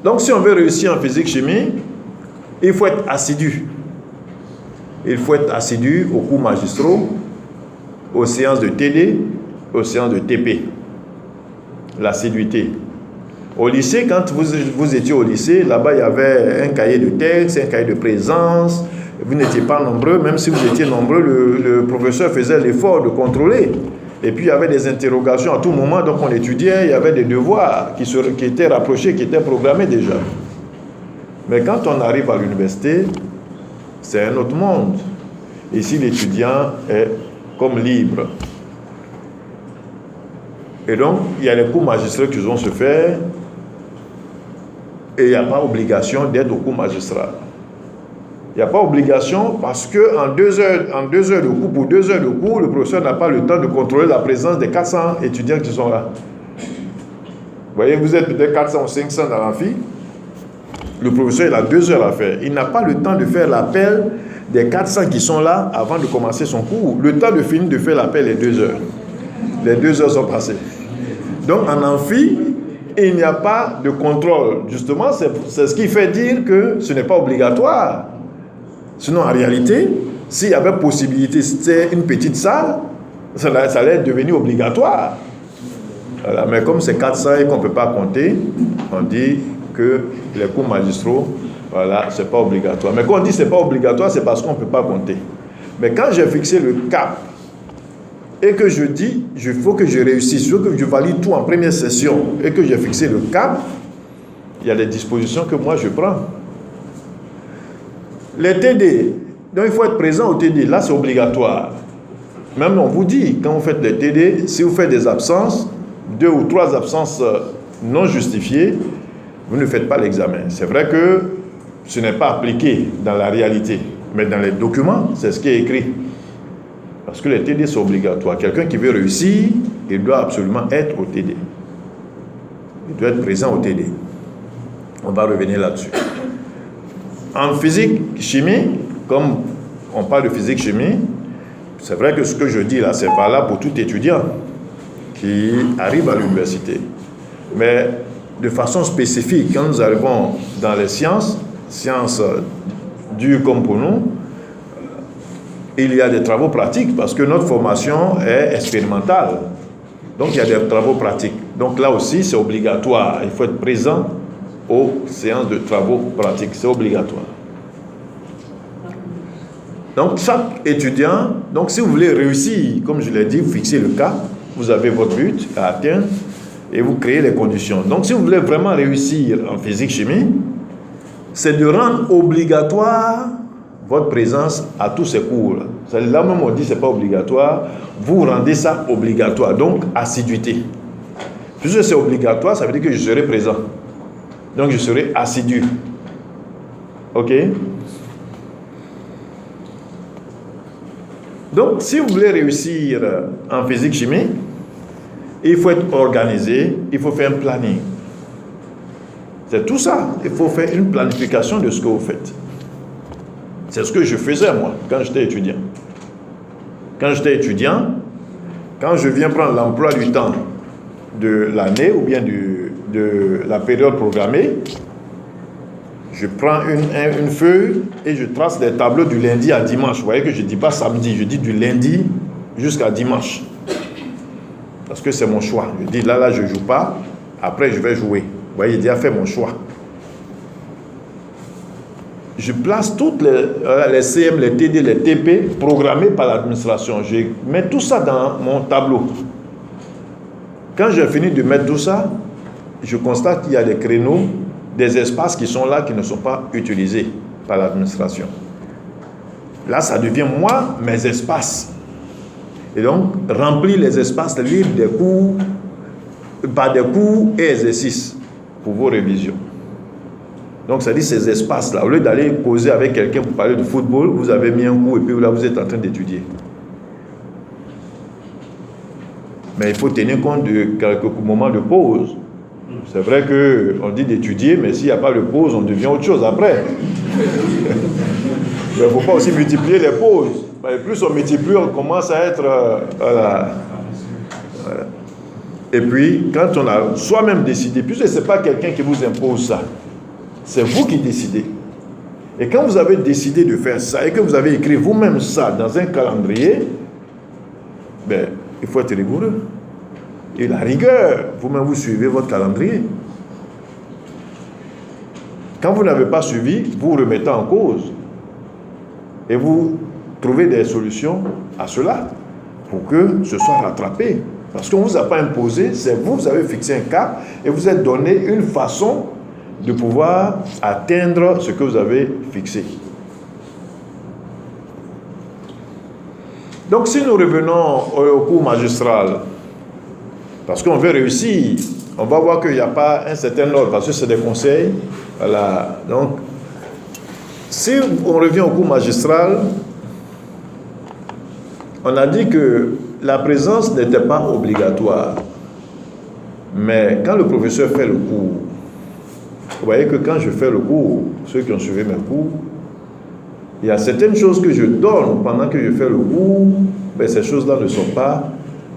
Donc si on veut réussir en physique-chimie, il faut être assidu. Il faut être assidu aux cours magistraux, aux séances de TD, aux séances de TP. L'assiduité. Au lycée, quand vous étiez au lycée, là-bas, il y avait un cahier de texte, un cahier de présence. Vous n'étiez pas nombreux, même si vous étiez nombreux, le professeur faisait l'effort de contrôler. Et puis, il y avait des interrogations à tout moment, donc on étudiait, il y avait des devoirs qui étaient rapprochés, qui étaient programmés déjà. Mais quand on arrive à l'université, c'est un autre monde. Ici, l'étudiant est comme libre. Et donc, il y a les cours magistraux qui vont se faire et il n'y a pas obligation d'être au cours magistral. Il n'y a pas obligation parce qu'en 2 heures de cours, pour 2 heures de cours, le professeur n'a pas le temps de contrôler la présence des 400 étudiants qui sont là. Vous voyez, vous êtes peut-être 400 ou 500 dans l'amphi. Le professeur, il a 2 heures à faire. Il n'a pas le temps de faire l'appel des 400 qui sont là avant de commencer son cours. Le temps de finir de faire l'appel est 2 heures. Les 2 heures sont passées. Donc, en amphi, il n'y a pas de contrôle. Justement, c'est ce qui fait dire que ce n'est pas obligatoire. Sinon, en réalité, s'il y avait possibilité, c'était une petite salle, ça allait devenir obligatoire. Voilà. Mais comme c'est 400 et qu'on ne peut pas compter, on dit que les cours magistraux, voilà, c'est pas obligatoire. Mais quand on dit c'est pas obligatoire, c'est parce qu'on ne peut pas compter. Mais quand j'ai fixé le cap et que je dis, il faut que je réussisse, il faut que je valide tout en première session et que j'ai fixé le cap, il y a des dispositions que moi je prends. Les TD, donc il faut être présent au TD, là c'est obligatoire. Même on vous dit, quand vous faites les TD, si vous faites des absences, 2 ou 3 absences non justifiées, vous ne faites pas l'examen. C'est vrai que ce n'est pas appliqué dans la réalité, mais dans les documents, c'est ce qui est écrit. Parce que les TD sont obligatoires. Quelqu'un qui veut réussir, il doit absolument être au TD. Il doit être présent au TD. On va revenir là-dessus. En physique, chimie, comme on parle de physique, chimie, c'est vrai que ce que je dis là, c'est valable pour tout étudiant qui arrive à l'université. Mais de façon spécifique, quand nous arrivons dans les sciences dures comme pour nous, il y a des travaux pratiques parce que notre formation est expérimentale. Donc il y a des travaux pratiques. Donc là aussi, c'est obligatoire. Il faut être présent aux séances de travaux pratiques. C'est obligatoire. Donc chaque étudiant, donc si vous voulez réussir, comme je l'ai dit, vous fixez le cap, vous avez votre but à atteindre et vous créez les conditions. Donc si vous voulez vraiment réussir en physique-chimie, c'est de rendre obligatoire votre présence à tous ces cours. Là même on dit que ce n'est pas obligatoire, vous rendez ça obligatoire, donc assiduité. Puisque c'est obligatoire, ça veut dire que je serai présent. Donc je serai assidu. Ok? Donc si vous voulez réussir en physique-chimie, il faut être organisé, il faut faire un planning. C'est tout ça. Il faut faire une planification de ce que vous faites. C'est ce que je faisais moi, quand j'étais étudiant. Quand j'étais étudiant, quand je viens prendre l'emploi du temps de l'année ou bien de la période programmée, je prends une feuille et je trace des tableaux du lundi à dimanche. Vous voyez que je ne dis pas samedi, je dis du lundi jusqu'à dimanche. Parce que c'est mon choix. Je dis là, je ne joue pas, après je vais jouer. Vous voyez, j'ai déjà fait mon choix. Je place toutes les CM, les TD, les TP programmés par l'administration. Je mets tout ça dans mon tableau. Quand j'ai fini de mettre tout ça, je constate qu'il y a des créneaux, des espaces qui sont là, qui ne sont pas utilisés par l'administration. Là, ça devient moi, mes espaces. Et donc, remplir les espaces libres des cours, par des cours et exercices pour vos révisions. Donc, ça dit ces espaces-là, au lieu d'aller causer avec quelqu'un pour parler de football, vous avez mis un cours et puis là, vous êtes en train d'étudier. Mais il faut tenir compte de quelques moments de pause. C'est vrai qu'on dit d'étudier, mais s'il n'y a pas de pause, on devient autre chose après. Il ne faut pas aussi multiplier les pauses. Mais plus on multiplie, on commence à être... voilà. Et puis, quand on a soi-même décidé, puisque ce n'est pas quelqu'un qui vous impose ça, c'est vous qui décidez. Et quand vous avez décidé de faire ça et que vous avez écrit vous-même ça dans un calendrier, ben, il faut être rigoureux. Et la rigueur, vous-même vous suivez votre calendrier. Quand vous n'avez pas suivi, vous vous remettez en cause. Et vous trouvez des solutions à cela pour que ce soit rattrapé. Parce qu'on ne vous a pas imposé, c'est vous, vous avez fixé un cap et vous êtes donné une façon de pouvoir atteindre ce que vous avez fixé. Donc si nous revenons au cours magistral, parce qu'on veut réussir, on va voir qu'il n'y a pas un certain ordre, parce que c'est des conseils. Voilà. Donc, si on revient au cours magistral, on a dit que la présence n'était pas obligatoire. Mais quand le professeur fait le cours, vous voyez que quand je fais le cours, ceux qui ont suivi mes cours, il y a certaines choses que je donne pendant que je fais le cours, mais ces choses-là ne sont pas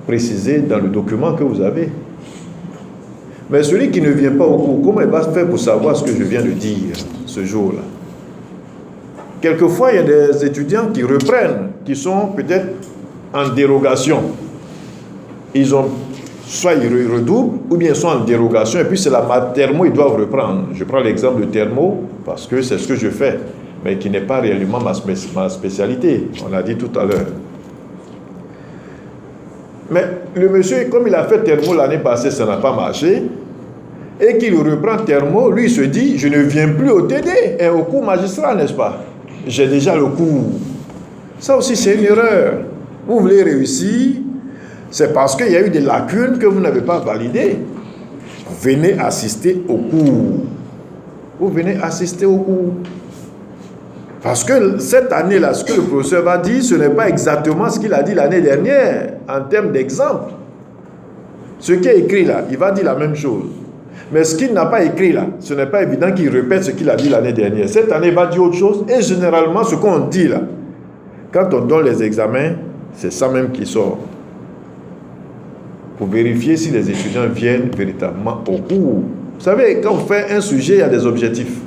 précisées dans le document que vous avez. Mais celui qui ne vient pas au cours, comment il va faire pour savoir ce que je viens de dire ce jour-là? Quelquefois, il y a des étudiants qui reprennent, qui sont peut-être en dérogation. Soit ils redoublent, ou bien ils sont en dérogation, et puis c'est la thermo, ils doivent reprendre. Je prends l'exemple de thermo, parce que c'est ce que je fais, mais qui n'est pas réellement ma spécialité. On l'a dit tout à l'heure. Mais le monsieur, comme il a fait thermo l'année passée, ça n'a pas marché, et qu'il reprend thermo, lui il se dit, je ne viens plus au TD, et au cours magistral, n'est-ce pas? J'ai déjà le cours. Ça aussi, c'est une erreur. Vous voulez réussir, c'est parce qu'il y a eu des lacunes que vous n'avez pas validées. Venez assister au cours. Vous venez assister au cours. Parce que cette année-là, ce que le professeur va dire, ce n'est pas exactement ce qu'il a dit l'année dernière, en termes d'exemple. Ce qui est écrit là, il va dire la même chose. Mais ce qu'il n'a pas écrit là, ce n'est pas évident qu'il répète ce qu'il a dit l'année dernière. Cette année, il va dire autre chose. Et généralement, ce qu'on dit là, quand on donne les examens, c'est ça même qui sort. Pour vérifier si les étudiants viennent véritablement au cours. Vous savez, quand on fait un sujet, il y a des objectifs.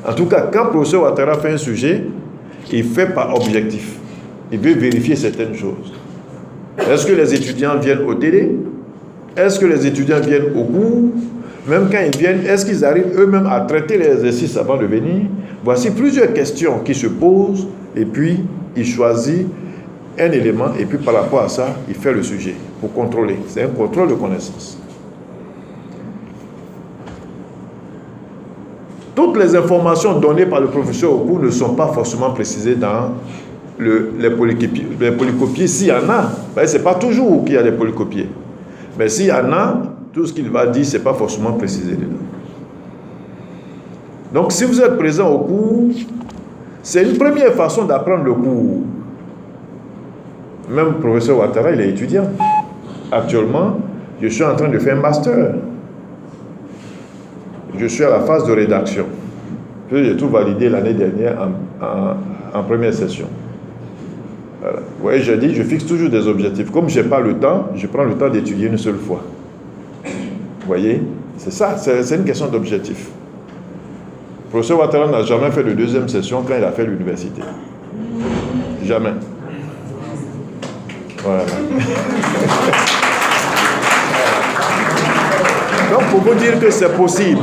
En tout cas, quand le professeur Ouattara fait un sujet, il fait par objectif. Il veut vérifier certaines choses. Est-ce que les étudiants viennent au TD? Est-ce que les étudiants viennent au cours? Même quand ils viennent, est-ce qu'ils arrivent eux-mêmes à traiter les exercices avant de venir? Voici plusieurs questions qui se posent et puis il choisit un élément et puis par rapport à ça, il fait le sujet pour contrôler. C'est un contrôle de connaissance. Toutes les informations données par le professeur au cours ne sont pas forcément précisées dans les polycopiés. Les polycopiés, s'il y en a, ce n'est pas toujours qu'il y a des polycopiés. Mais s'il y en a, tout ce qu'il va dire, ce n'est pas forcément précisé dedans. Donc, si vous êtes présent au cours, c'est une première façon d'apprendre le cours. Même le professeur Ouattara, il est étudiant. Actuellement, je suis en train de faire un master. Je suis à la phase de rédaction. J'ai tout validé l'année dernière en première session. Voilà. Vous voyez, je dis, je fixe toujours des objectifs. Comme je n'ai pas le temps, je prends le temps d'étudier une seule fois. Vous voyez, c'est ça, c'est une question d'objectif. Le professeur Ouattara n'a jamais fait de deuxième session quand il a fait l'université. Jamais. Voilà. Donc, pour vous dire que c'est possible.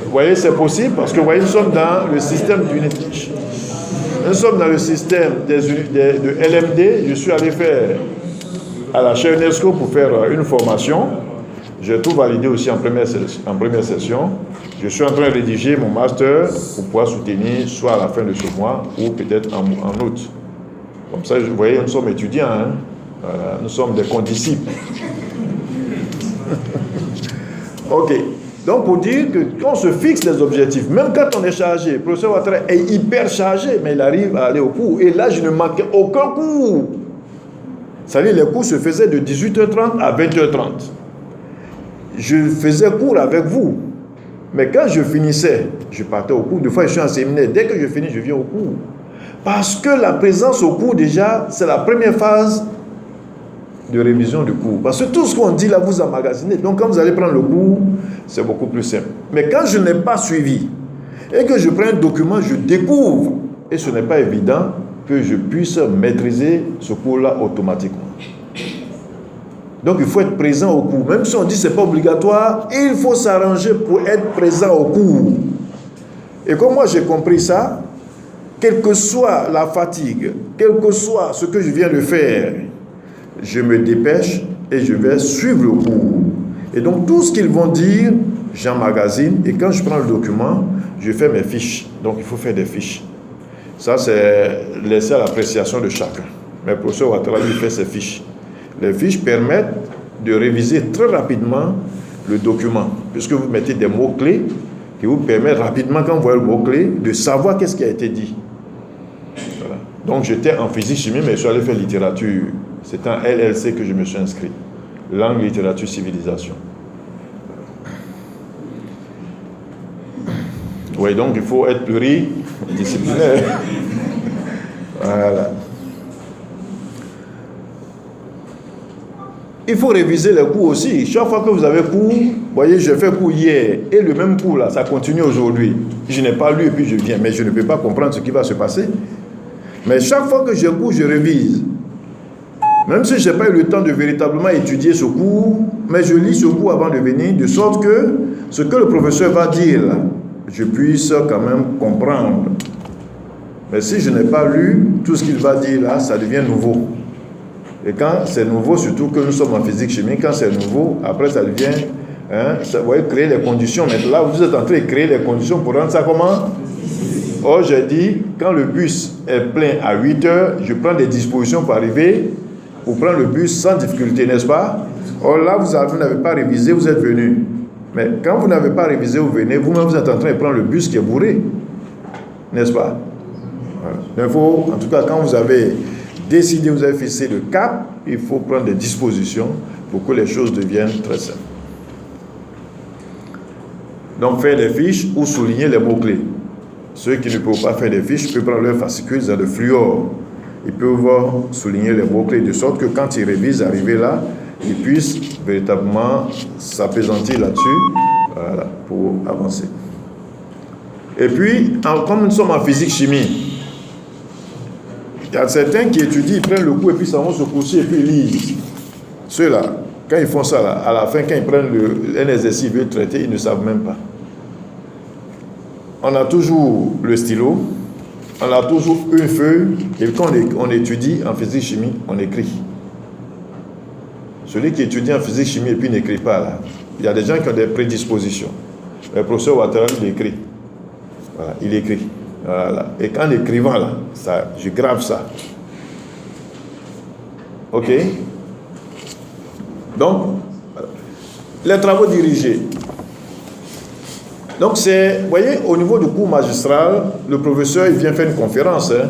Vous voyez, c'est possible parce que, vous voyez, nous sommes dans le système d'UNITICH. Nous sommes dans le système de LMD. Je suis allé faire à la chaire UNESCO pour faire une formation. J'ai tout validé aussi en première session. Je suis en train de rédiger mon master pour pouvoir soutenir soit à la fin de ce mois ou peut-être en août. Comme ça, vous voyez, nous sommes étudiants. Hein? Voilà, nous sommes des condisciples. Ok. Donc, pour dire que quand on se fixe des objectifs, même quand on est chargé, le professeur Ouattara est hyper chargé, mais il arrive à aller au cours. Et là, je ne manquais aucun cours. C'est-à-dire, les cours se faisaient de 18h30 à 20h30. Je faisais cours avec vous. Mais quand je finissais, je partais au cours. Des fois, je suis en séminaire. Dès que je finis, je viens au cours. Parce que la présence au cours, déjà, c'est la première phase de révision du cours. Parce que tout ce qu'on dit là, vous emmagasinez. Donc, quand vous allez prendre le cours, c'est beaucoup plus simple. Mais quand je n'ai pas suivi et que je prends un document, je découvre. Et ce n'est pas évident que je puisse maîtriser ce cours-là automatiquement. Donc, il faut être présent au cours. Même si on dit que ce n'est pas obligatoire, il faut s'arranger pour être présent au cours. Et comme moi, j'ai compris ça, quelle que soit la fatigue, quel que soit ce que je viens de faire, je me dépêche et je vais suivre le cours. Et donc, tout ce qu'ils vont dire, j'emmagasine. Et quand je prends le document, je fais mes fiches. Donc, il faut faire des fiches. Ça, c'est laissé à l'appréciation de chacun. Mais le professeur Ouattara, lui, fait ses fiches. Les fiches permettent de réviser très rapidement le document, puisque vous mettez des mots-clés qui vous permettent rapidement, quand vous voyez le mot-clé, de savoir qu'est-ce qui a été dit. Voilà. Donc, j'étais en physique-chimie, mais je suis allé faire littérature. C'est en LLC que je me suis inscrit. Langue, littérature, civilisation. Oui, donc il faut être pluridisciplinaire. Voilà. Il faut réviser les cours aussi. Chaque fois que vous avez cours, vous voyez, j'ai fait cours hier, et le même cours là, ça continue aujourd'hui. Je n'ai pas lu et puis je viens, mais je ne peux pas comprendre ce qui va se passer. Mais chaque fois que j'ai cours, je révise. Même si je n'ai pas eu le temps de véritablement étudier ce cours, mais je lis ce cours avant de venir, de sorte que ce que le professeur va dire là, je puisse quand même comprendre. Mais si je n'ai pas lu, tout ce qu'il va dire là, ça devient nouveau. Et quand c'est nouveau, surtout que nous sommes en physique-chimie, quand c'est nouveau, après ça devient, ça, vous voyez, créer les conditions. Mais là, vous êtes en train de créer les conditions pour rendre ça comment? Or, j'ai dit, quand le bus est plein à 8 heures, je prends des dispositions pour arriver, pour prendre le bus sans difficulté, n'est-ce pas? Or là, vous n'avez pas révisé, vous êtes venu. Mais quand vous n'avez pas révisé, vous venez, vous-même, vous êtes en train de prendre le bus qui est bourré. N'est-ce pas? Voilà. Il faut, en tout cas, quand vous avez décidé, vous avez fixé le cap, il faut prendre des dispositions pour que les choses deviennent très simples. Donc, faire des fiches ou souligner les mots-clés. Ceux qui ne peuvent pas faire des fiches peuvent prendre leur fascicule, ils ont de fluor. Ils peuvent souligner les mots-clés de sorte que quand ils révisent, arriver là, ils puissent véritablement s'apaisantir là-dessus, voilà, pour avancer. Et puis, comme nous sommes en physique-chimie, il y a certains qui étudient, ils prennent le cours et puis ça vont se coucher et puis ils lisent. Ceux-là, quand ils font ça, là, à la fin, quand ils prennent un exercice, ils veulent traiter, ils ne savent même pas. On a toujours le stylo, on a toujours une feuille, et quand on étudie en physique-chimie, on écrit. Celui qui étudie en physique-chimie et puis n'écrit pas, là, il y a des gens qui ont des prédispositions. Le professeur Ouattara, il écrit. Voilà, il écrit. Voilà. Et qu'en écrivant, là, ça, je grave ça. OK? Donc, les travaux dirigés. Donc vous voyez, au niveau du cours magistral, le professeur, il vient faire une conférence. Hein.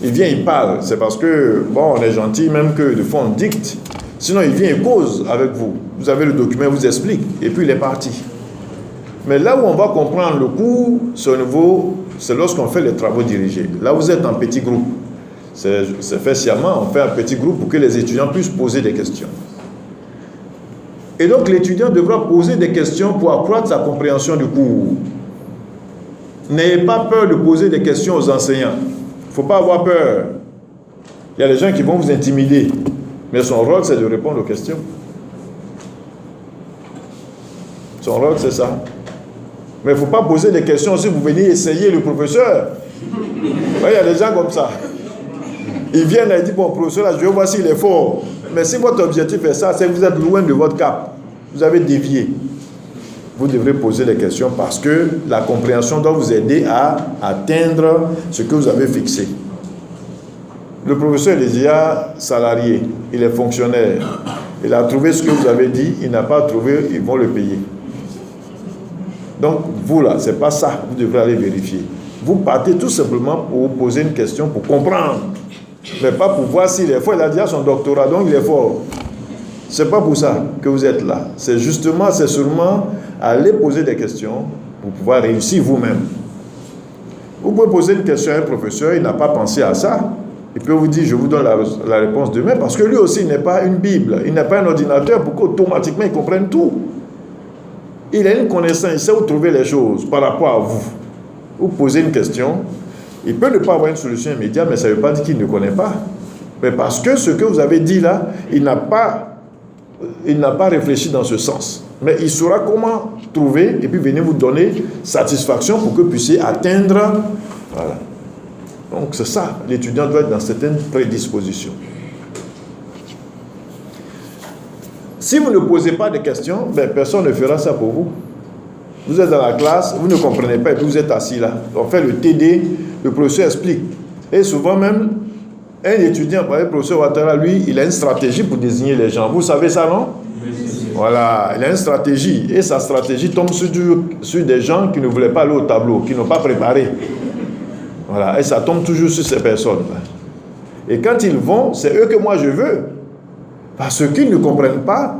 Il vient, il parle. C'est parce que, bon, on est gentil, même que de fois on dicte. Sinon, il vient et cause avec vous. Vous avez le document, il vous explique. Et puis, il est parti. Mais là où on va comprendre le cours, c'est lorsqu'on fait les travaux dirigés. Là, vous êtes en petit groupe. C'est fait sciemment, on fait un petit groupe pour que les étudiants puissent poser des questions. Et donc, l'étudiant devra poser des questions pour accroître sa compréhension du cours. N'ayez pas peur de poser des questions aux enseignants. Il ne faut pas avoir peur. Il y a des gens qui vont vous intimider. Mais son rôle, c'est de répondre aux questions. Son rôle, c'est ça. Mais il ne faut pas poser des questions si vous venez essayer le professeur. Il y a des gens comme ça. Ils viennent et disent, bon, professeur, là, je vais voir s'il est fort. Mais si votre objectif est ça, c'est que vous êtes loin de votre cap. Vous avez dévié. Vous devrez poser des questions parce que la compréhension doit vous aider à atteindre ce que vous avez fixé. Le professeur est déjà salarié, il est fonctionnaire. Il a trouvé ce que vous avez dit, il n'a pas trouvé, ils vont le payer. Donc, vous là, ce n'est pas ça, vous devrez aller vérifier. Vous partez tout simplement pour poser une question, pour comprendre. Mais pas pour voir s'il est fort. Il a déjà son doctorat, donc il est fort. Ce n'est pas pour ça que vous êtes là. C'est seulement aller poser des questions pour pouvoir réussir vous-même. Vous pouvez poser une question à un professeur, il n'a pas pensé à ça. Il peut vous dire, je vous donne la réponse demain, parce que lui aussi, il n'est pas une Bible, il n'est pas un ordinateur pour qu'automatiquement il comprenne tout. Il a une connaissance, il sait où trouver les choses par rapport à vous. Vous posez une question, il peut ne pas avoir une solution immédiate, mais ça ne veut pas dire qu'il ne connaît pas. Mais parce que ce que vous avez dit là, il n'a pas réfléchi dans ce sens. Mais il saura comment trouver et puis venir vous donner satisfaction pour que vous puissiez atteindre. Voilà. Donc c'est ça, l'étudiant doit être dans certaines prédispositions. Si vous ne posez pas de questions, personne ne fera ça pour vous. Vous êtes dans la classe, vous ne comprenez pas et puis vous êtes assis là. On fait le TD, le professeur explique. Et souvent même, un étudiant, par exemple, le professeur Ouattara, lui, il a une stratégie pour désigner les gens. Vous savez ça, non? Voilà, il a une stratégie. Et sa stratégie tombe sur des gens qui ne voulaient pas aller au tableau, qui n'ont pas préparé. Voilà, et ça tombe toujours sur ces personnes. Et quand ils vont, c'est eux que moi je veux. Parce qu'ils ne comprennent pas.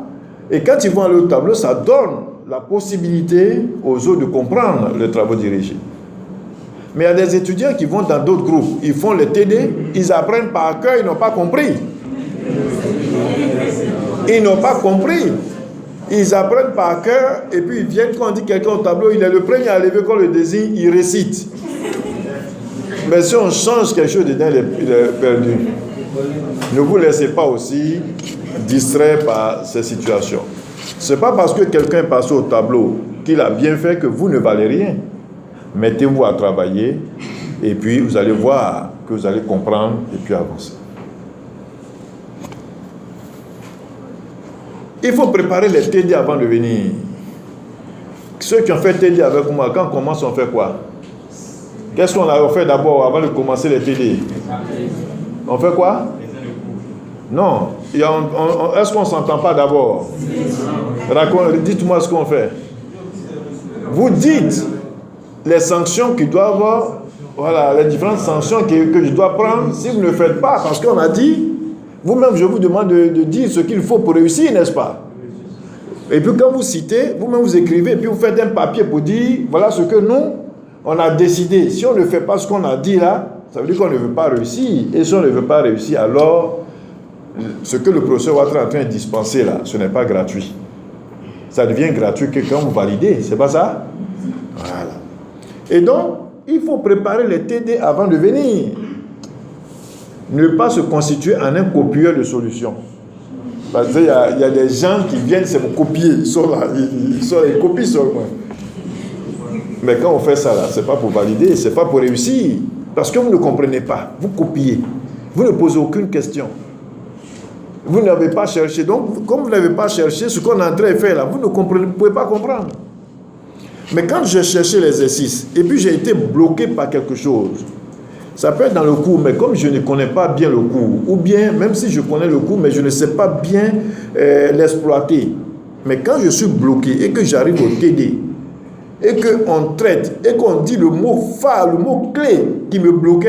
Et quand ils vont aller au tableau, ça donne la possibilité aux autres de comprendre les travaux dirigés. Mais il y a des étudiants qui vont dans d'autres groupes. Ils font les TD, ils apprennent par cœur, ils n'ont pas compris. Ils n'ont pas compris. Ils apprennent par cœur, et puis ils viennent quand on dit quelqu'un au tableau, il est le premier à lever quand on le désigne, il récite. Mais si on change quelque chose dedans, il est perdu. Ne vous laissez pas aussi distraire par ces situations. Ce n'est pas parce que quelqu'un est passé au tableau qu'il a bien fait que vous ne valez rien. Mettez-vous à travailler et puis vous allez voir que vous allez comprendre et puis avancer. Il faut préparer les TD avant de venir. Ceux qui ont fait TD avec moi, quand on commence, on fait quoi? Qu'est-ce qu'on a fait d'abord avant de commencer les TD? On fait quoi? Non. Est-ce qu'on ne s'entend pas d'abord? Dites-moi ce qu'on fait. Vous dites les sanctions qui doivent, voilà, les différentes sanctions que je dois prendre si vous ne le faites pas. Parce qu'on a dit, vous-même, je vous demande de dire ce qu'il faut pour réussir, n'est-ce pas? Et puis quand vous citez, vous-même vous écrivez, et puis vous faites un papier pour dire, voilà ce que nous, on a décidé. Si on ne fait pas ce qu'on a dit là, ça veut dire qu'on ne veut pas réussir. Et si on ne veut pas réussir, alors, ce que le professeur Ouattara est en train de dispenser là, ce n'est pas gratuit. Ça devient gratuit que quand vous validez, c'est pas ça? Voilà. Et donc, il faut préparer les TD avant de venir. Ne pas se constituer en un copieur de solutions. Parce qu'il y a des gens qui viennent, c'est pour copier. Ils sont là, ils copient seulement. Mais quand on fait ça là, c'est pas pour valider, c'est pas pour réussir. Parce que vous ne comprenez pas, vous copiez. Vous ne posez aucune question. Vous n'avez pas cherché. Donc, comme vous n'avez pas cherché, ce qu'on est en train de faire là, vous ne pouvez pas comprendre. Mais quand j'ai cherché l'exercice, et puis j'ai été bloqué par quelque chose, ça peut être dans le cours, mais comme je ne connais pas bien le cours, ou bien, même si je connais le cours, mais je ne sais pas bien l'exploiter. Mais quand je suis bloqué et que j'arrive au TD, et qu'on traite et qu'on dit le mot phare, le mot clé qui me bloquait,